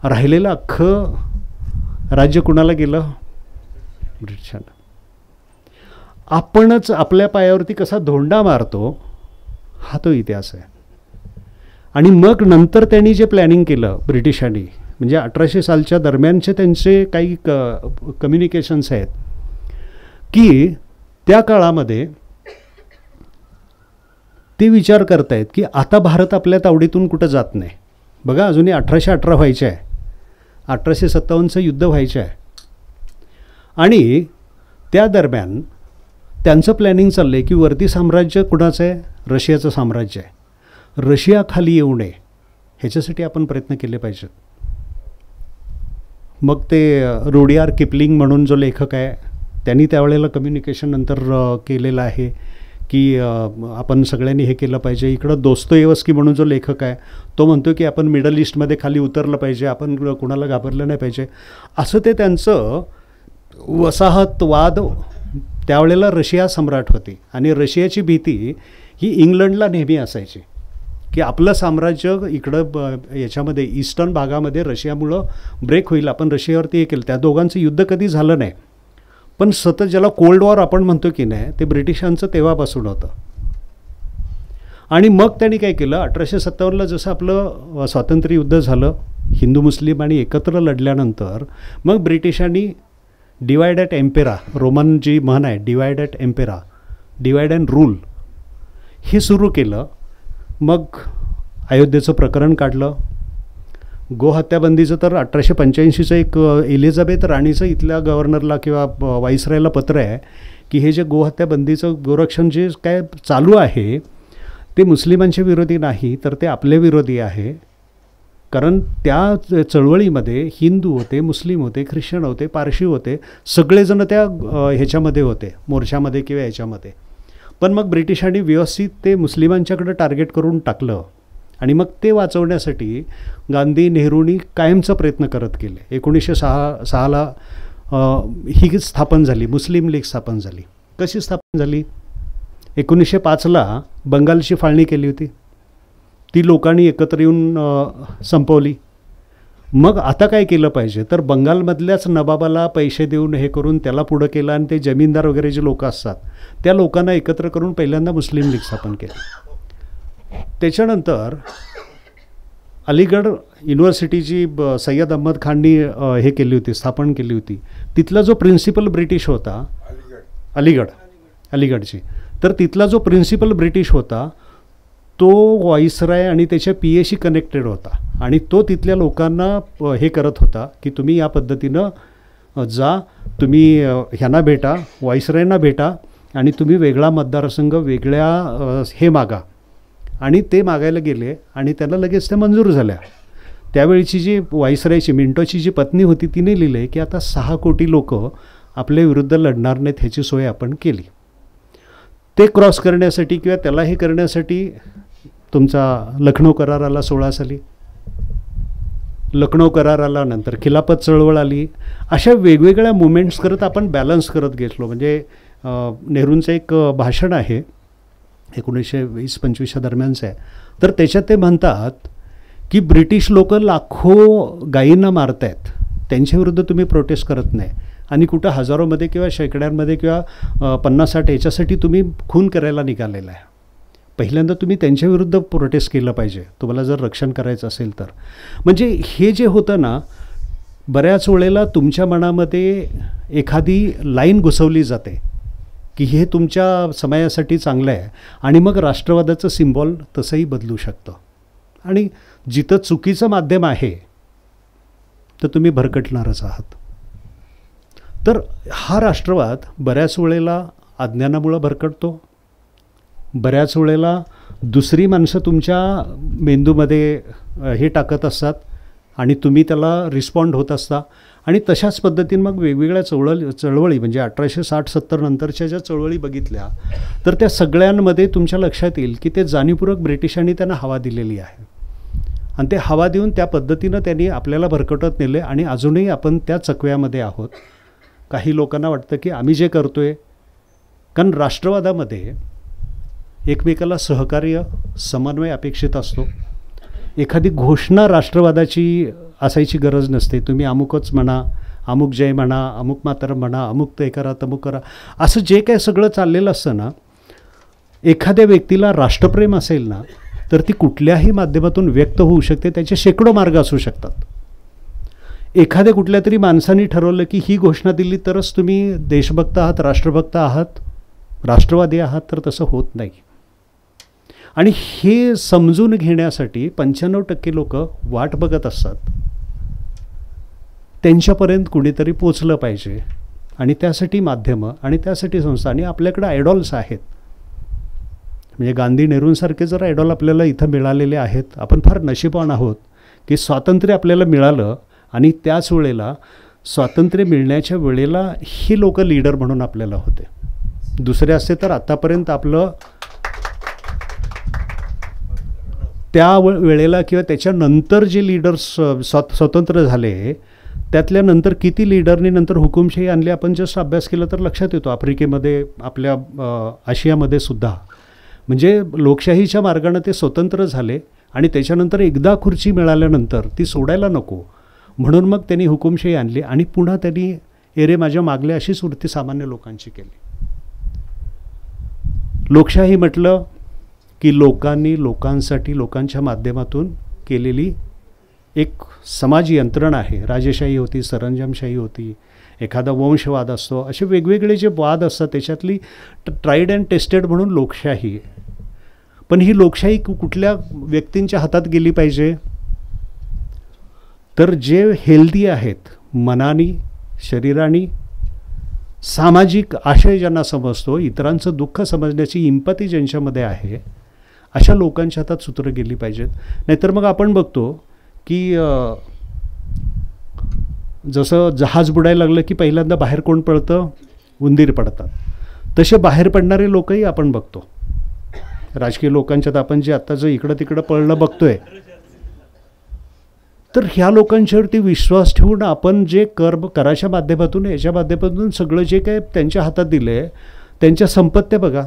राहिलेलं अख्खं राज्य कुणाला गेलं? ब्रिटिशांना. आपणच आपल्या पायावरती कसा धोंडा मारतो हा तो इतिहास आहे. आणि मग नंतर त्यांनी जे प्लॅनिंग केलं ब्रिटिशांनी, म्हणजे 1800 सालच्या दरम्यानचे त्यांचे काही कम्युनिकेशन्स आहेत की त्या काळामध्ये ते विचार करतायत की आता भारत आपल्या तावडीतून कुठं जात नाही. बघा, अजूनही 1818 व्हायचे आहे, 1857चं युद्ध व्हायचं आहे आणि त्या दरम्यान त्यांचं प्लॅनिंग चाललं आहे की वरती साम्राज्य कुणाचं आहे? रशियाचं साम्राज्य आहे. रशिया खाली येऊ नये ह्याच्यासाठी आपण प्रयत्न केले पाहिजेत. मग ते रुडियार्ड किपलिंग म्हणून जो लेखक आहे त्यांनी त्यावेळेला कम्युनिकेशन नंतर केलेलं आहे की आपण सगळ्यांनी हे केलं पाहिजे. इकडं दोस्तोयेव्स्की म्हणून जो लेखक आहे तो म्हणतो की आपण मिडल ईस्टमध्ये खाली उतरलं पाहिजे, आपण कुणाला घाबरलं नाही पाहिजे. असं ते त्यांचं वसाहतवाद. त्यावेळेला रशिया सम्राट होती आणि रशियाची भीती ही इंग्लंडला नेहमी असायची की आपलं साम्राज्य इकडं याच्यामध्ये ईस्टर्न भागामध्ये रशियामुळं ब्रेक होईल, आपण रशियावरती हे केलं. त्या दोघांचं युद्ध कधी झालं नाही, पण सतत ज्याला कोल्ड वॉर आपण म्हणतो की नाही ते ब्रिटिशांचं तेव्हापासून होतं. आणि मग त्यांनी काय केलं, 1857ला जसं आपलं स्वातंत्र्य युद्ध झालं, हिंदू मुस्लिम आणि एकत्र लढल्यानंतर मग ब्रिटिशांनी डिवाइड ॲट एम्पेरा, रोमन जी म्हण आहे divide at एम्पेरा, divide and rule, हे सुरू केलं. मग अयोध्येचं प्रकरण काढलं. गोहत्याबंदीचं तर 1885चं एक एलिझाबेथ राणीचं इथल्या गव्हर्नरला किंवा व्हाईसरायला पत्र आहे की हे जे गोहत्याबंदीचं गोरक्षण जे काय चालू आहे ते मुस्लिमांच्या विरोधी नाही, तर ते आपल्या विरोधी आहे. कारण त्या चळवळीमध्ये हिंदू होते, मुस्लिम होते, ख्रिश्चन होते, पारशी होते, सगळेजण त्या ह्याच्यामध्ये होते, मोर्चामध्ये किंवा ह्याच्यामध्ये. पण मग ब्रिटिशांनी व्यवस्थित ते मुस्लिमांच्याकडे टार्गेट करून टाकलं आणि मग ते वाचवण्यासाठी गांधी नेहरूंनी कायमचा प्रयत्न करत गेले. 1906ला ही स्थापन झाली, मुस्लिम लीग स्थापन झाली. कशी स्थापन झाली? 1905ला बंगालची फाळणी केली होती, ती लोकांनी एकत्र येऊन संपवली. मग आता काय केलं पाहिजे, तर बंगालमधल्याच नवाबाला पैसे देऊन हे करून त्याला पुढं केलं आणि ते जमीनदार वगैरे जे लोक असतात त्या लोकांना एकत्र करून पहिल्यांदा मुस्लिम लीग स्थापन केली. त्याच्यानंतर अलीगड युनिव्हर्सिटीची सय्यद अहमद खाननी हे केली होती, स्थापन केली होती. तिथला जो प्रिन्सिपल ब्रिटिश होता, अलीगडची, तर तिथला जो प्रिन्सिपल ब्रिटिश होता तो व्हाईसराय आणि त्याच्या PA कनेक्टेड होता आणि तो तिथल्या लोकांना हे करत होता की तुम्ही या पद्धतीनं जा, तुम्ही ह्यांना भेटा, व्हाईसरायांना भेटा आणि तुम्ही वेगळा मतदारसंघ, वेगळ्या हे मागा. आणि ते मागायला गेले आणि त्याला लगेच त्या मंजूर झाल्या. त्यावेळीची जी व्हाईसरायची मिंटोची जी पत्नी होती तिने लिहिले की आता 6 कोटी लोक आपल्या विरुद्ध लढणार नाहीत ह्याची सोय आपण केली. ते क्रॉस करण्यासाठी किंवा त्याला हे करण्यासाठी तुमचा लखनौ करार आला 16 साली. लखनौ करार आला, नंतर खिलाफत चळवळ आली. अशा वेगवेगळ्या मुवमेंट्स करत आपण बॅलन्स करत घेतलो. म्हणजे नेहरूंचं एक भाषण आहे 1920-25 दरम्यानचं आहे, तर त्याच्यात ते म्हणतात की ब्रिटिश लोक लाखो गायींना मारत आहेत, त्यांच्याविरुद्ध तुम्ही प्रोटेस्ट करत नाही आणि कुठं हजारोमध्ये किंवा शेकड्यांमध्ये किंवा 50-60 याच्यासाठी तुम्ही खून करायला निघालेला आहे. पहिल्यांदा तुम्ही त्यांच्याविरुद्ध प्रोटेस्ट केलं पाहिजे तुम्हाला जर रक्षण करायचं असेल तर. म्हणजे हे जे होतं ना, बऱ्याच वेळेला तुमच्या मनामध्ये एखादी लाईन घुसवली जाते की हे तुमच्या समाजासाठी चांगलं आहे आणि मग राष्ट्रवादाचं सिम्बॉल तसंही बदलू शकतं. आणि जिथं चुकीचं माध्यम आहे तर तुम्ही भरकटणारच आहात. तर हा राष्ट्रवाद बऱ्याच वेळेला अज्ञानामुळं भरकटतो, बऱ्याच वेळेला दुसरी माणसं तुमच्या मेंदूमध्ये हे टाकत असतात आणि तुम्ही त्याला रिस्पॉन्ड होत असता. आणि तशाच पद्धतीने मग वेगवेगळ्या चळवळी म्हणजे 1860-70 नंतरच्या ज्या चळवळी बघितल्या तर त्या सगळ्यांमध्ये तुमच्या लक्षात येईल की ते जाणीवपूर्वक ब्रिटिशांनी त्यांना हवा दिलेली आहे आणि ते हवा देऊन त्या पद्धतीनं त्यांनी आपल्याला भरकटत नेले आणि अजूनही आपण त्या चकव्यामध्ये आहोत. काही लोकांना वाटतं की आम्ही जे करतो आहे, कारण राष्ट्रवादामध्ये एकमेकाला सहकार्य, समन्वय अपेक्षित असतो. एखादी घोषणा राष्ट्रवादाची असायची गरज नसते. तुम्ही अमुकच म्हणा, अमुक जय म्हणा, अमुक मातरम म्हणा, अमुक ते करा, तमुक करा, असं जे काय सगळं चाललेलं असतं ना, एखाद्या व्यक्तीला राष्ट्रप्रेम असेल ना तर ती कुठल्याही माध्यमातून व्यक्त होऊ शकते. त्याचे शेकडो मार्ग असू शकतात. एखाद्या कुठल्या तरी माणसाने ठरवलं की ही घोषणा दिली तरच तुम्ही देशभक्त आहात, राष्ट्रभक्त आहात, राष्ट्रवादी आहात, तर तसं होत नाही. आणि हे समजून घेण्यासाठी 95% लोक वाट बघत असतात. त्यांच्यापर्यंत कुणीतरी पोचलं पाहिजे आणि त्यासाठी माध्यमं आणि त्यासाठी संस्था आणि आपल्याकडे आयडॉल्स आहेत. म्हणजे गांधी नेहरूंसारखे जर आयडॉल आपल्याला इथं मिळालेले आहेत. आपण फार नशीबवान आहोत की स्वातंत्र्य आपल्याला मिळालं आणि त्याच वेळेला स्वातंत्र्य मिळण्याच्या वेळेला ही लोक लीडर म्हणून आपल्याला होते. दुसरे असते तर आत्तापर्यंत आपलं त्या वेळेला किंवा त्याच्यानंतर जे लीडर्स स्वतंत्र झाले त्यातल्यानंतर किती लीडरनी नंतर हुकुमशाही आणली आपण जस्ट अभ्यास केला तर लक्षात येतो. आफ्रिकेमध्ये, आपल्या आशियामध्ये सुद्धा. म्हणजे लोकशाहीच्या मार्गाने ते स्वतंत्र झाले आणि त्याच्यानंतर एकदा खुर्ची मिळाल्यानंतर ती सोडायला नको म्हणून मग त्यांनी हुकुमशाही आणली आणि पुन्हा त्यांनी एरे माझ्या मागले अशी सुरती सामान्य लोकांची केली. लोकशाही म्हटलं की लोकांनी लोकांसाठी लोकांच्या माध्यमातून केलेली एक समाज यंत्रणा आहे. राजेशाही होती, सरंजामशाही होती, एखादा वंशवाद असतो, असे वेगवेगळे जे वाद असतात त्याच्यातली ट्राईड अँड टेस्टेड म्हणून लोकशाही. पण ही लोकशाही कुठल्या व्यक्तींच्या हातात गेली पाहिजे, तर जे हेल्दी आहेत मनानी, शरीरानी, सामाजिक आशय ज्यांना समजतो, इतरांचं दुःख समजण्याची इम्पॅथी ज्यांच्यामध्ये आहे, अशा लोकांच्या हातात सूत्रं गेली पाहिजेत. नाहीतर मग आपण बघतो की जसं जहाज बुडायला लागलं की पहिल्यांदा बाहेर कोण पडतं, उंदीर पडतात. तसे बाहेर पडणारे लोकही आपण बघतो राजकीय लोकांच्यात. आपण जे आत्ताचं इकडं तिकडं पळणं बघतोय, तर ह्या लोकांच्यावरती विश्वास ठेवून आपण जे कराच्या माध्यमातून, याच्या माध्यमातून सगळं जे काय त्यांच्या हातात दिलं आहे, त्यांच्या संपत्त्या बघा.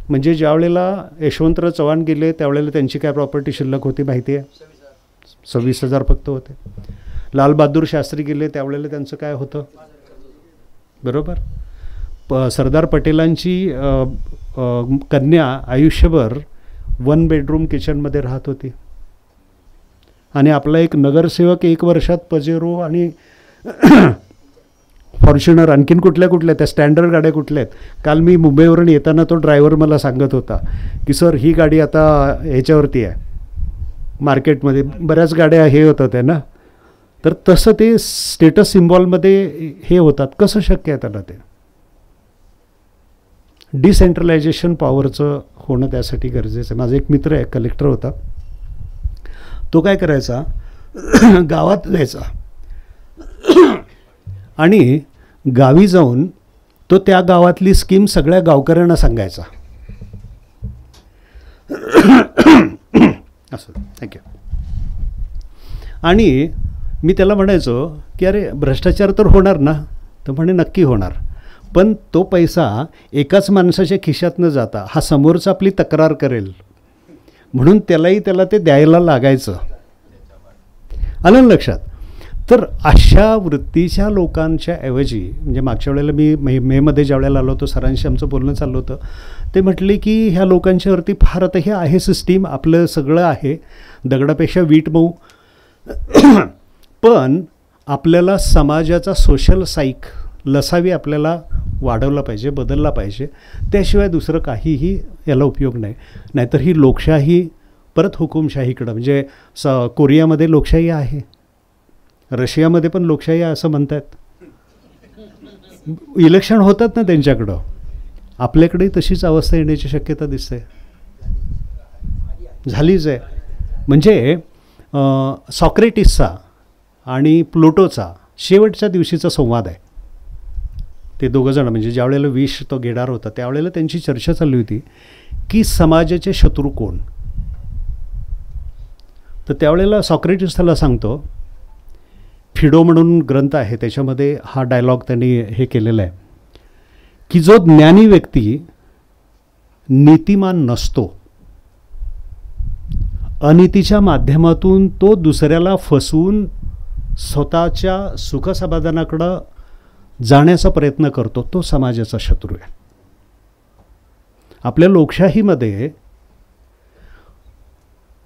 म्हणजे ज्या वेळेला यशवंतराव चव्हाण गेले त्यावेळेला त्यांची काय प्रॉपर्टी शिल्लक होती माहिती आहे? 26,000 फक्त होते. लालबहादूर शास्त्री गेले त्यावेळेला त्यांचं काय होतं, बरोबर? सरदार पटेलांची कन्या आयुष्यभर 1 बेडरूम किचनमध्ये राहत होती. आणि आपला एक नगरसेवक 1 वर्षात पजेरो आणि फॉर्च्युनर, आणखीन कुठल्या कुठल्या त्या स्टँडर्ड गाड्या कुठल्या आहेत. काल मी मुंबईवरून येताना तो ड्रायव्हर मला सांगत होता की सर ही गाडी आता ह्याच्यावरती आहे, मार्केटमध्ये बऱ्याच गाड्या हे होतात आहे ना. तर तसं ते स्टेटस सिम्बॉलमध्ये हे होतात. कसं शक्य आहे त्यांना? ते डिसेंट्रलायझेशन पॉवरचं होणं त्यासाठी गरजेचं आहे. माझा एक मित्र आहे, कलेक्टर होता. तो काय करायचा, गावात जायचा आणि गावी जाऊन तो त्या गावातली स्कीम सगळ्या गावकऱ्यांना सांगायचा. असं थँक्यू. आणि मी त्याला म्हणायचो की अरे भ्रष्टाचार तर होणार ना? तर म्हणे नक्की होणार, पण तो पैसा एकाच माणसाच्या खिशात न जाता हा समोरचा आपली तक्रार करेल म्हणून त्याला ते द्यायला लागायचं. आलं लक्षात? तर अशा वृत्तीच्या लोकांच्या ऐवजी, म्हणजे मागच्या वेळेला मी मेमध्ये ज्या वेळेला आलो होतो सरांशी आमचं बोलणं चाललं होतं, ते म्हटले की ह्या लोकांच्यावरती फार आता हे आहे सिस्टीम, आपलं सगळं आहे, दगडापेक्षा वीट मऊ, पण आपल्याला समाजाचा सोशल साईक लसावी आपल्याला वाढवला पाहिजे, बदलला पाहिजे. त्याशिवाय दुसरं काहीही याला उपयोग नाही. नाहीतर ही लोकशाही परत हुकुमशाहीकडं, म्हणजे कोरियामध्ये लोकशाही आहे, रशियामध्ये पण लोकशाही आहे असं म्हणतात. इलेक्शन होतात ना त्यांच्याकडं. आपल्याकडेही तशीच अवस्था येण्याची शक्यता दिसते, झालीच आहे. म्हणजे सॉक्रेटिसचा आणि प्लुटोचा शेवटच्या दिवशीचा संवाद आहे. ते दोघंजण म्हणजे ज्या वेळेला विष तो घेणार होता त्यावेळेला त्यांची चर्चा चालली होती की समाजाचे शत्रू कोण. तर त्यावेळेला सॉक्रेटिस त्याला सांगतो, फिडो म्हणून ग्रंथ आहे त्याच्यामध्ये हा डायलॉग त्यांनी हे केलेला आहे की जो ज्ञानी व्यक्ती नीतिमान नसतो, अनितीच्या माध्यमातून तो दुसऱ्याला फसवून स्वतःच्या सुखसमाधानाकडं जाण्याचा प्रयत्न करतो, तो समाजाचा शत्रू आहे. आपल्या लोकशाहीमध्ये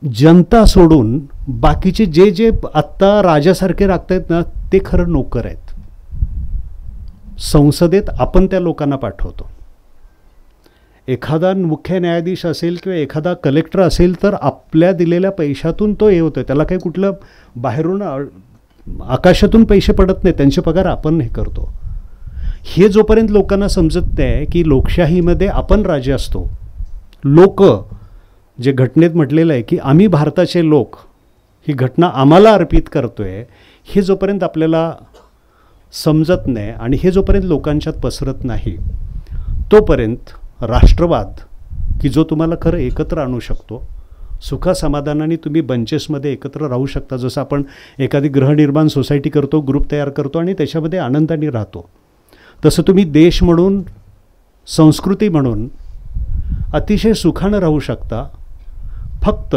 जनता सोडून बाकीचे जे जे आत्ता राजासारखे राखत आहेत ना, ते खरं नोकर आहेत. संसदेत आपण त्या लोकांना पाठवतो. एखादा मुख्य न्यायाधीश असेल किंवा एखादा कलेक्टर असेल तर आपल्या दिलेल्या पैशातून तो हे होतं, त्याला काही कुठलं बाहेरून आकाशातून पैसे पडत नाही, त्यांचे पगार आपण हे करतो. हे जोपर्यंत लोकांना समजत नाही की लोकशाहीमध्ये आपण राजे असतो, लोक जे घटनेत म्हटलेलं आहे की आम्ही भारताचे लोक, ही घटना आम्हाला अर्पित करतोय, हे जोपर्यंत आपल्याला समजत नाही आणि हे जोपर्यंत लोकांच्यात पसरत नाही, तोपर्यंत राष्ट्रवाद की जो तुम्हाला खरं एकत्र आणू शकतो, सुखासमाधानाने तुम्ही बंचेसमध्ये एकत्र राहू शकता. जसं आपण एखादी गृहनिर्माण सोसायटी करतो, ग्रुप तयार करतो आणि त्याच्यामध्ये आनंदाने राहतो, तसं तुम्ही देश म्हणून, संस्कृती म्हणून अतिशय सुखानं राहू शकता. फक्त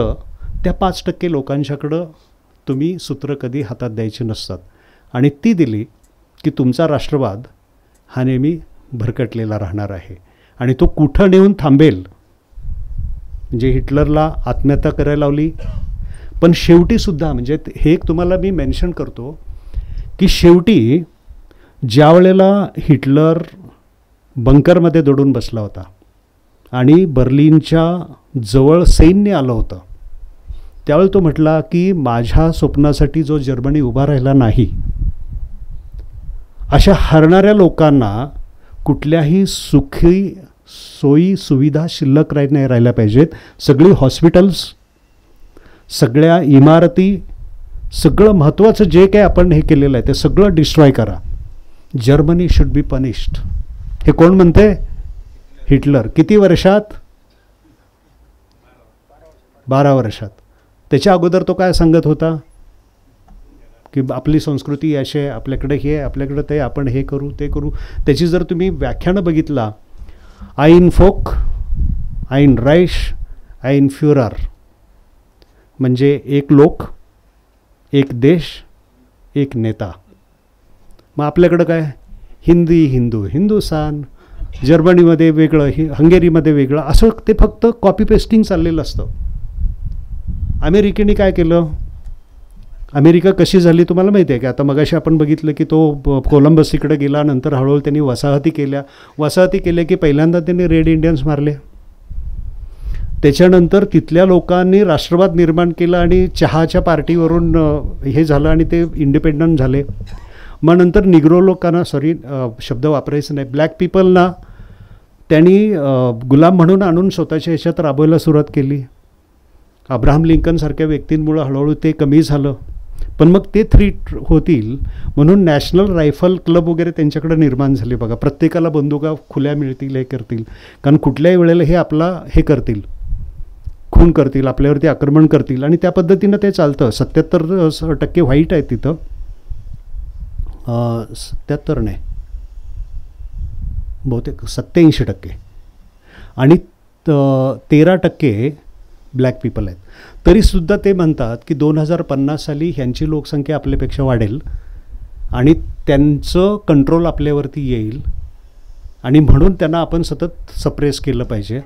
त्या 5% लोकांच्याकडं तुम्ही सूत्र कधी हातात द्यायची नसतात आणि ती दिली की तुमचा राष्ट्रवाद हा नेहमी भरकटलेला राहणार आहे. आणि तो कुठं नेऊन थांबेल, म्हणजे हिटलरला आत्महत्या करायला लावली, पण शेवटीसुद्धा म्हणजे हे एक तुम्हाला मी मेन्शन करतो की शेवटी ज्या वेळेला हिटलर बंकरमध्ये दडून बसला होता आणि बर्लिनच्या जवळ सैन्य आलं होतं, त्यावेळी तो म्हटला की माझ्या स्वप्नासाठी जो जर्मनी उभा राहिला नाही, अशा हरणाऱ्या लोकांना कुठल्याही सुखी सोयी सुविधा शिल्लक नाही राहिल्या पाहिजेत. सगळी हॉस्पिटल्स, सगळ्या इमारती, सगळं महत्त्वाचं जे काही आपण हे केलेलं आहे ते सगळं डिस्ट्रॉय करा. Germany should be punished. हे कोण म्हणते? हिटलर. किती वर्षात? 12 वर्षात. त्याच्या अगोदर तो काय सांगत होता की आपली संस्कृती अशी आहे, आपल्याकडे हे आहे, आपल्याकडे ते, आपण हे करू ते करू. त्याची जर तुम्ही व्याख्यानं बघितला, आईन फोक, आईन राईश, आईन फ्युरर, म्हणजे एक लोक, एक देश, एक नेता. मग आपल्याकडं काय? हिंदी, हिंदू, हिंदुस्थान, जर्मनीमध्ये वेगळं, हंगेरीमध्ये वेगळं, असं ते फक्त कॉपी पेस्टिंग चाललेलं असतं. अमेरिकेने काय केलं? अमेरिका कशी झाली तुम्हाला माहिती आहे की आता मगाशी आपण बघितलं की तो कोलंबस इकडे गेला, नंतर हळूहळू त्यांनी वसाहती केल्या की पहिल्यांदा त्यांनी रेड इंडियन्स मारले, त्याच्यानंतर तिथल्या लोकांनी राष्ट्रवाद निर्माण केला आणि चहाच्या पार्टीवरून हे झालं आणि ते इंडिपेंडंट झाले. मग नंतर निग्रो लोकांना, शब्द वापरायचं नाही, ब्लॅक पीपलना त्यांनी गुलाम म्हणून आणून स्वतःच्या ह्याच्यात राबवायला सुरुवात केली. अब्राहम लिंकनसारख्या व्यक्तींमुळं हळूहळू ते कमी झालं. पण मग ते थ्रीट होतील म्हणून नॅशनल रायफल क्लब वगैरे त्यांच्याकडे निर्माण झाले. बघा, प्रत्येकाला बंदुका खुल्या मिळतील, हे करतील, कारण कुठल्याही वेळेला हे आपला हे करतील, खून करतील, आपल्यावरती आक्रमण करतील, आणि त्या पद्धतीनं ते चालतं. 77% व्हाईट आहेत तिथं, 77 नाही, बहुतेक 87%, आणि 13% ब्लॅक पीपल आहेत. तरीसुद्धा ते म्हणतात की 2050 साली ह्यांची लोकसंख्या आपल्यापेक्षा वाढेल आणि त्यांचं कंट्रोल आपल्यावरती येईल, आणि म्हणून त्यांना आपण सतत सप्रेस केलं पाहिजे.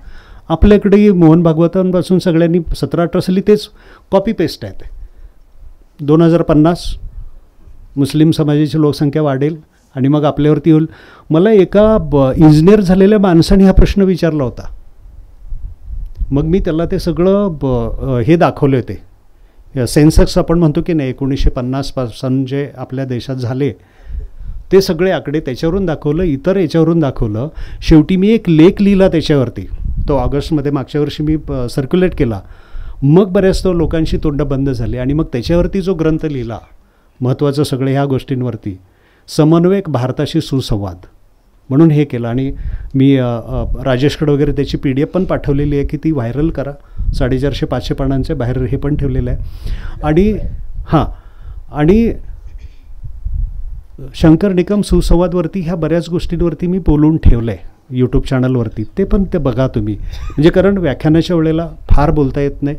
आपल्याकडे मोहन भागवतांपासून सगळ्यांनी 17-18 साली तेच कॉपी पेस्ट आहेत. 2050 मुस्लिम समाजाची लोकसंख्या वाढेल आणि मग आपल्यावरती येईल. मला एका इंजिनियर झालेल्या माणसाने हा प्रश्न विचारला होता. मग मी त्याला ते सगळं हे दाखवले होते. सेन्सक्स आपण म्हणतो की नाही, 1950 पासून जे आपल्या देशात झाले ते सगळे आकडे त्याच्यावरून दाखवलं, इतर याच्यावरून दाखवलं. शेवटी मी एक लेख लिहिला त्याच्यावरती, तो ऑगस्टमध्ये मागच्या वर्षी मी सर्क्युलेट केला. मग बऱ्याच तो लोकांची तोंड बंद झाली, आणि मग त्याच्यावरती जो ग्रंथ लिहिला, महत्त्वाचं सगळं ह्या गोष्टींवरती, समन्वयक भारताशी सुसंवाद म्हणून हे केलं. आणि मी राजेशकडे वगैरे त्याची PDF पण पाठवलेली आहे की ती व्हायरल करा. 450-500 पानांचे बाहेर हे पण ठेवलेलं आहे. आणि आणि शंकर निकम सुसंवादवरती ह्या बऱ्याच गोष्टींवरती मी बोलून ठेवलं आहे यूट्यूब चॅनलवरती. ते पण ते बघा तुम्ही, म्हणजे कारण व्याख्यानाच्या वेळेला फार बोलता येत नाही,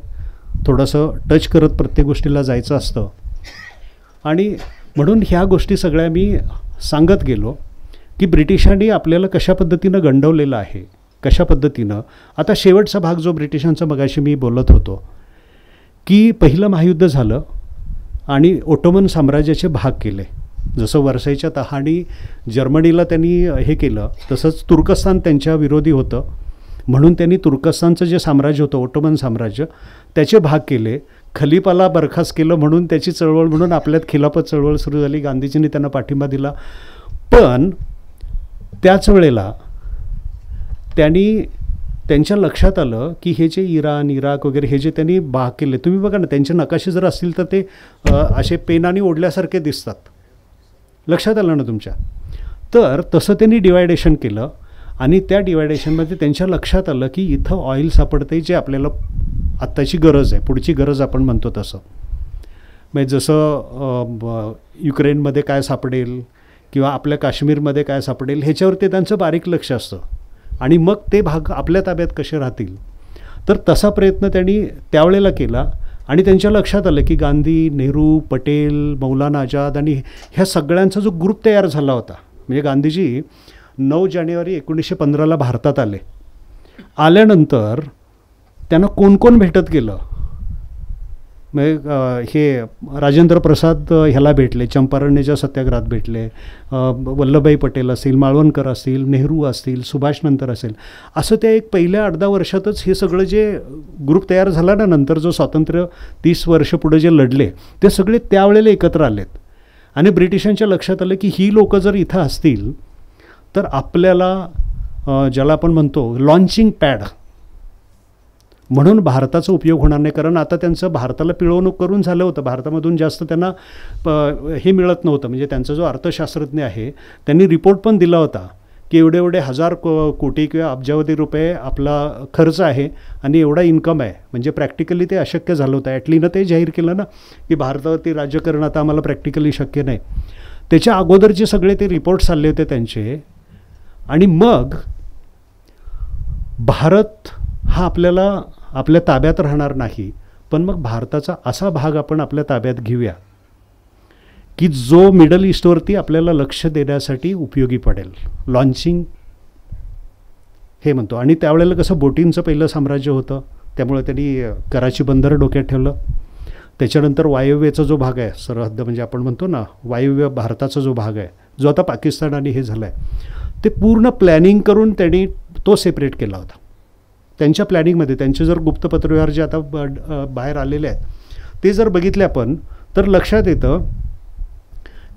थोडंसं टच करत प्रत्येक गोष्टीला जायचं असतं. आणि म्हणून ह्या गोष्टी सगळ्या मी सांगत गेलो की ब्रिटिशांनी आपल्याला कशा पद्धतीनं गंडवलेलं आहे, कशा पद्धतीनं. आता शेवटचा भाग जो ब्रिटिशांचा मगाशी मी बोलत होतो की पहिलं महायुद्ध झालं आणि ओटोमन साम्राज्याचे भाग केले. जसं वर्साईच्या तहाने जर्मनीला त्यांनी हे केलं, तसंच तुर्कस्तान त्यांच्या विरोधी होतं म्हणून त्यांनी तुर्कस्तानचं जे साम्राज्य होतं, ओटोमन साम्राज्य, त्याचे भाग केले. खलिफाला बरखास्त केलं म्हणून त्याची चळवळ म्हणून आपल्यात खिलाफत चळवळ सुरू झाली. गांधीजींनी त्यांना पाठिंबा दिला. पण त्याच वेळेला त्यांनी त्यांच्या लक्षात आलं की हे जे इराण, इराक वगैरे हे जे त्यांनी भाग केले, तुम्ही बघा ना, त्यांचे नकाशे जर असतील तर ते असे पेनाने ओढल्यासारखे दिसतात. लक्षात आलं ना तुमच्या? तर तसं त्यांनी डिवायडेशन केलं आणि त्या डिवायडेशनमध्ये त्यांच्या लक्षात आलं की इथं ऑइल सापडते जे आपल्याला आत्ताची गरज आहे, पुढची गरज आपण म्हणतो तसं. म्हणजे जसं युक्रेनमध्ये काय सापडेल किंवा आपल्या काश्मीरमध्ये काय सापडेल ह्याच्यावरती त्यांचं बारीक लक्ष असतं, आणि मग ते भाग आपल्या ताब्यात कसे राहतील. तर तसा प्रयत्न त्यांनी त्यावेळेला केला. आणि त्यांच्या लक्षात आलं की गांधी, नेहरू, पटेल, मौलाना आझाद आणि ह्या सगळ्यांचा जो ग्रुप तयार झाला होता, म्हणजे गांधीजी 9 जानेवारी 1915ला भारतात आले. आल्यानंतर त्यांना कोण कोण भेटत गेलं, हे राजेंद्र प्रसाद ह्याला भेटले, चंपारण्याच्या सत्याग्रहात भेटले, वल्लभभाई पटेल असतील, माळवणकर असतील, नेहरू असतील, सुभाष नंतर असेल. असं त्या एक पहिल्या 8-10 वर्षातच हे सगळं जे ग्रुप तयार झाला ना, नंतर जो स्वातंत्र्य 30 वर्ष पुढे जे लढले ते सगळे त्यावेळेला एकत्र आलेत. आणि ब्रिटिशांच्या लक्षात आलं की ही लोकं जर इथं असतील तर आपल्याला ज्याला आपण म्हणतो लॉन्चिंग पॅड म्हणून भारताचा उपयोग होणार नाही. कारण आता त्यांचं भारताला पिळवणूक करून झालं होतं, भारतामधून जास्त त्यांना हे मिळत नव्हतं. म्हणजे त्यांचा जो अर्थशास्त्रज्ञ आहे त्यांनी रिपोर्ट पण दिला होता की एवढे एवढे हजार कोटी किंवा अब्जावधी रुपये आपला खर्च आहे आणि एवढा इन्कम आहे. म्हणजे प्रॅक्टिकली ते अशक्य झालं होतं. ॲटलीनं ते जाहीर केलं ना की भारतावरती राज्य करणं आता आम्हाला प्रॅक्टिकली शक्य नाही. त्याच्या अगोदरचे सगळे ते रिपोर्ट्स आले होते त्यांचे. आणि मग भारत हा आपल्याला आपल्या ताब्यात राहणार नाही, पण मग भारताचा असा भाग आपण आपल्या ताब्यात घेऊया की जो मिडल ईस्टवरती आपल्याला लक्ष देण्यासाठी उपयोगी पडेल. लॉन्चिंग हे म्हणतो. आणि त्यावेळेला कसं बोटींचं पहिलं साम्राज्य होतं, त्यामुळे त्यांनी कराची बंदर डोक्यात ठेवलं. त्याच्यानंतर वायव्येचा जो भाग आहे, सरहद्द म्हणजे आपण म्हणतो ना वायव्य भारताचा जो भाग आहे, जो आता पाकिस्तान आणि हे झालं आहे, ते पूर्ण प्लॅनिंग करून त्यांनी तो सेपरेट केला होता. त्यांच्या प्लॅनिंगमध्ये त्यांचे जर गुप्तपत्रव्यवहार जे आता बाहेर आलेले आहेत ते जर बघितले आपण तर लक्षात येतं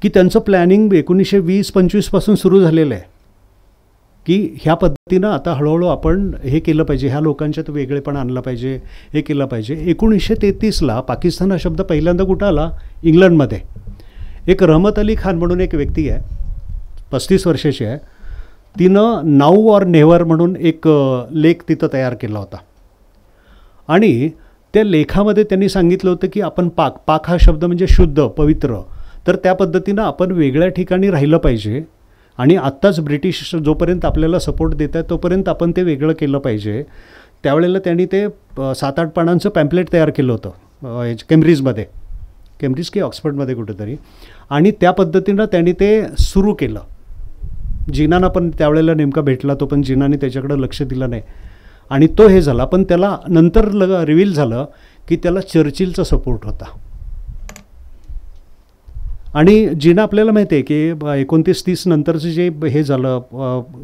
की त्यांचं प्लॅनिंग 1920-25 पासून सुरू झालेलं आहे की ह्या पद्धतीनं आता हळूहळू आपण हे केलं पाहिजे, ह्या लोकांच्यात वेगळेपणा आणलं पाहिजे, हे केलं पाहिजे. 1933ला पाकिस्तान हा शब्द पहिल्यांदा कुठं आला? इंग्लंडमध्ये. एक रहमत अली खान म्हणून एक व्यक्ती आहे, 35 वर्षाची आहे. तिनं नाऊ ऑर नेव्हर म्हणून एक लेख तिथं तयार केला होता. आणि त्या लेखामध्ये त्यांनी सांगितलं होतं की आपण पाक हा शब्द म्हणजे शुद्ध, पवित्र, तर त्या पद्धतीनं आपण वेगळ्या ठिकाणी राहिलं पाहिजे. आणि आत्ताच ब्रिटिश जोपर्यंत आपल्याला सपोर्ट देत आहे तोपर्यंत आपण ते वेगळं केलं पाहिजे. त्यावेळेला त्यांनी ते 7-8 पानांचं पॅम्पलेट तयार केलं होतं केम्ब्रिजमध्ये, केम्ब्रिज की ऑक्सफर्डमध्ये कुठेतरी. आणि त्या पद्धतीनं त्यांनी ते सुरू केलं. जिनाना पण त्यावेळेला नेमका भेटला तो, पण जिनाने त्याच्याकडं लक्ष दिलं नाही आणि तो हे झाला. पण त्याला नंतर रिव्हील झालं की त्याला चर्चिलचा सपोर्ट होता. आणि जिना आपल्याला माहिती आहे की 29-30 नंतरचं जे हे झालं,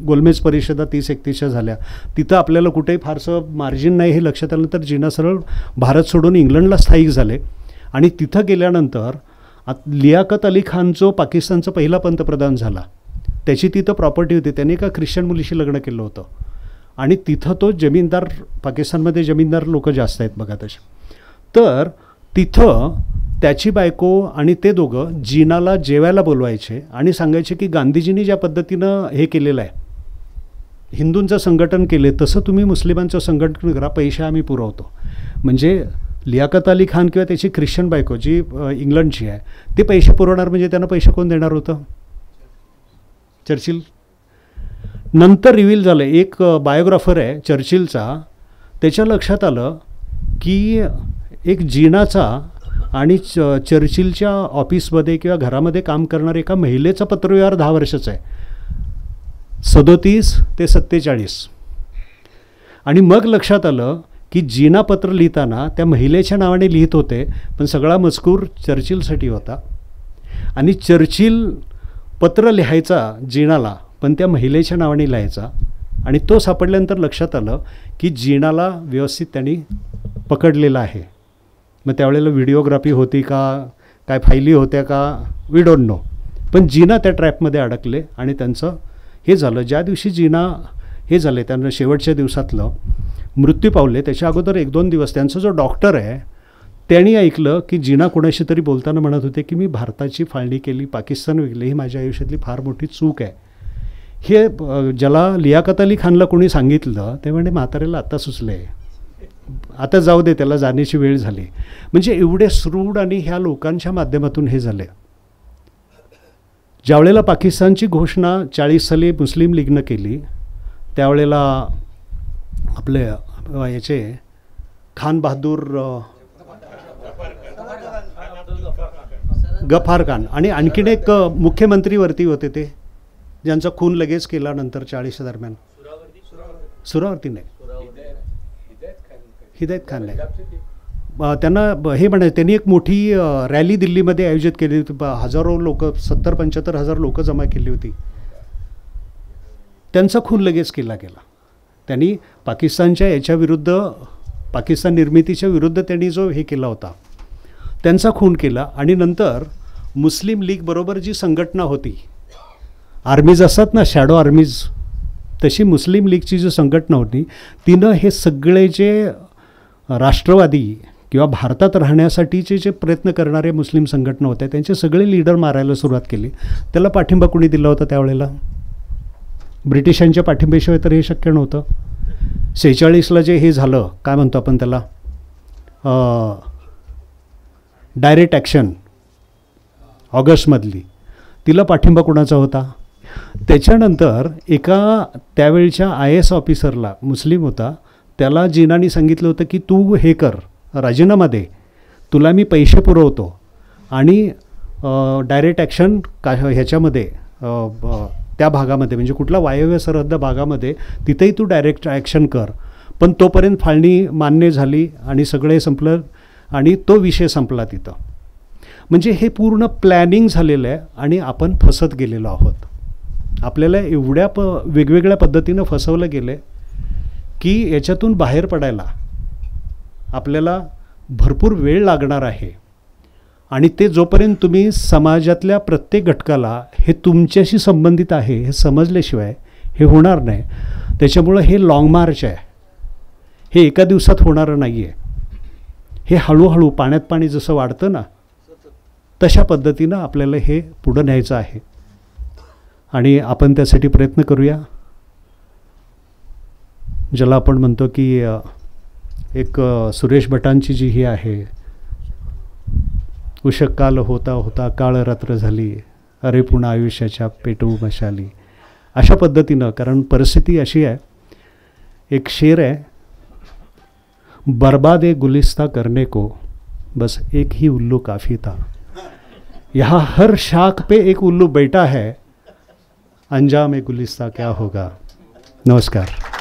गोलमेज परिषदा 30-31च्या झाल्या, तिथं आपल्याला कुठेही फारसं मार्जिन नाही हे लक्षात आल्यानंतर जिना सरळ भारत सोडून इंग्लंडला स्थायिक झाले. आणि तिथं गेल्यानंतर लियाकत अली खान जो पाकिस्तानचा पहिला पंतप्रधान झाला, त्याची तिथं प्रॉपर्टी होती. त्याने एका ख्रिश्चन मुलीशी लग्न केलं होतं. आणि तिथं तो जमीनदार, पाकिस्तानमध्ये जमीनदार लोक जास्त आहेत बघा तसे, तर तिथं त्याची बायको आणि ते दोघं जिनाला जेवायला बोलवायचे आणि सांगायचे की गांधीजींनी ज्या पद्धतीनं हे केलेलं आहे, हिंदूंचं संघटन केले, तसं तुम्ही मुस्लिमांचं संघटन करा, पैसे आम्ही पुरवतो. म्हणजे लियाकत अली खान किंवा त्याची ख्रिश्चन बायको जी इंग्लंडची आहे, ते पैसे पुरवणार. म्हणजे त्यांना पैसे कोण देणार होतं? चर्चिल. नंतर रिव्हील झालं, एक बायोग्राफर आहे चर्चिलचा, त्याच्या लक्षात आलं की एक जिनाचा आणि चर्चिलच्या ऑफिसमध्ये किंवा घरामध्ये काम करणाऱ्या एका महिलेचा पत्रव्यवहार 10 वर्षाचा आहे, 37 ते 47. आणि मग लक्षात आलं की जिना पत्र लिहिताना त्या महिलेच्या नावाने लिहित होते, पण सगळा मजकूर चर्चिलसाठी होता. आणि चर्चिल पत्र लिहायचा जिनाला, पण त्या महिलेच्या नावाने लिहायचा. आणि तो सापडल्यानंतर लक्षात आलं की जिनाला व्यवस्थित त्यांनी पकडलेलं आहे. मग त्यावेळेला व्हिडिओग्राफी होती का, काय फायली होत्या का, वी डोंट नो. पण जिना त्या ट्रॅपमध्ये अडकले आणि त्यांचं हे झालं. ज्या दिवशी जिना हे झाले, त्यांना शेवटच्या दिवसातलं मृत्यू पावले, त्याच्या अगोदर 1-2 दिवस त्यांचा जो डॉक्टर आहे त्यांनी ऐकलं की जिना कोणाशी तरी बोलताना म्हणत होते की मी भारताची फाळणी केली, पाकिस्तान विकले, ही माझ्या आयुष्यातली फार मोठी चूक आहे. हे ज्याला लियाकत अली खानला कोणी सांगितलं ते म्हणजे म्हाताऱ्याला आत्ता सुचले, आता जाऊ दे, त्याला जाण्याची वेळ झाली. म्हणजे एवढे श्रूड आणि ह्या लोकांच्या माध्यमातून हे झाले. ज्यावेळेला पाकिस्तानची घोषणा 40 साली मुस्लिम लीगनं केली, त्यावेळेला आपले याचे खान बहादूर गफार खान आणि आणखीन एक मुख्यमंत्रीवरती होते ते, ज्यांचा खून लगेच केला नंतर 40 दरम्यान. सुरावरती नाही, हिदायत खान नाही, त्यांना हे म्हणायचं, त्यांनी एक मोठी रॅली दिल्लीमध्ये आयोजित केली होती. हजारो लोक, 70-75,000 लोक जमा केली होती. त्यांचा खून लगेच केला गेला. त्यांनी पाकिस्तानच्या याच्याविरुद्ध, पाकिस्तान निर्मितीच्या विरुद्ध त्यांनी जो हे केला होता, त्यांचा खून केला. आणि नंतर मुस्लिम लीग बरोबर जी संघटना होती, आर्मीज असतात ना, शॅडो आर्मीज, तशी मुस्लिम लीगची जी संघटना होती, तिनं हे सगळे जे राष्ट्रवादी किंवा भारतात राहण्यासाठीचे जे प्रयत्न करणारे मुस्लिम संघटना होत्या, त्यांचे सगळे लीडर मारायला सुरुवात केली. त्याला पाठिंबा कुणी दिला होता त्यावेळेला? ब्रिटिशांच्या पाठिंब्याशिवाय तर हे शक्य नव्हतं. 46ला जे हे झालं, काय म्हणतो आपण त्याला, डायरेक्ट ॲक्शन ऑगस्टमधली, तिला पाठिंबा कुणाचा होता? त्याच्यानंतर एका त्यावेळच्या IAS ऑफिसरला, मुस्लिम होता, त्याला जिनानी सांगितलं होतं की तू हे कर, राजीनामा दे, तुला मी पैसे पुरवतो आणि डायरेक्ट ॲक्शन ह्याच्यामध्ये त्या भागामध्ये, म्हणजे कुठला वायव्य सरहद्द भागामध्ये, तिथेही तू डायरेक्ट ॲक्शन कर. पण तोपर्यंत फाळणी मान्य झाली आणि सगळे संपलं आणि तो विषय संपला तिथं. म्हणजे हे पूर्ण प्लॅनिंग झालेलं आहे आणि आपण फसत गेलेलो आहोत. आपल्याला एवढ्या वेगवेगळ्या पद्धतीनं फसवलं गेलं आहे की याच्यातून बाहेर पडायला आपल्याला भरपूर वेळ लागणार आहे. आणि ते जोपर्यंत तुम्ही समाजातल्या प्रत्येक घटकाला हे तुमच्याशी संबंधित आहे हे समजल्याशिवाय हे होणार नाही. त्याच्यामुळं हे लाँग मार्च आहे, हे एका दिवसात होणारं नाही आहे. हे हळूहळू पाण्यात पाणी जसं वाढतं ना, तशा पद्धतीनं आपल्याला हे पुढं न्यायचं आहे आणि आपण त्यासाठी प्रयत्न करूया. ज्याला आपण म्हणतो की एक सुरेश भटांची जी ही आहे, उषक काल होता होता काळ रात्र झाली, अरे पुन्हा आयुष्याच्या पेटवू मशाली, अशा पद्धतीनं. कारण परिस्थिती अशी आहे, एक शेर आहे, बर्बाद गुलिस्ता करने को बस एक ही उल्लू काफ़ी था, यहाँ हर शाख पे एक उल्लू बैठा है, अंजाम गुलिस्ता क्या होगा. नमस्कार.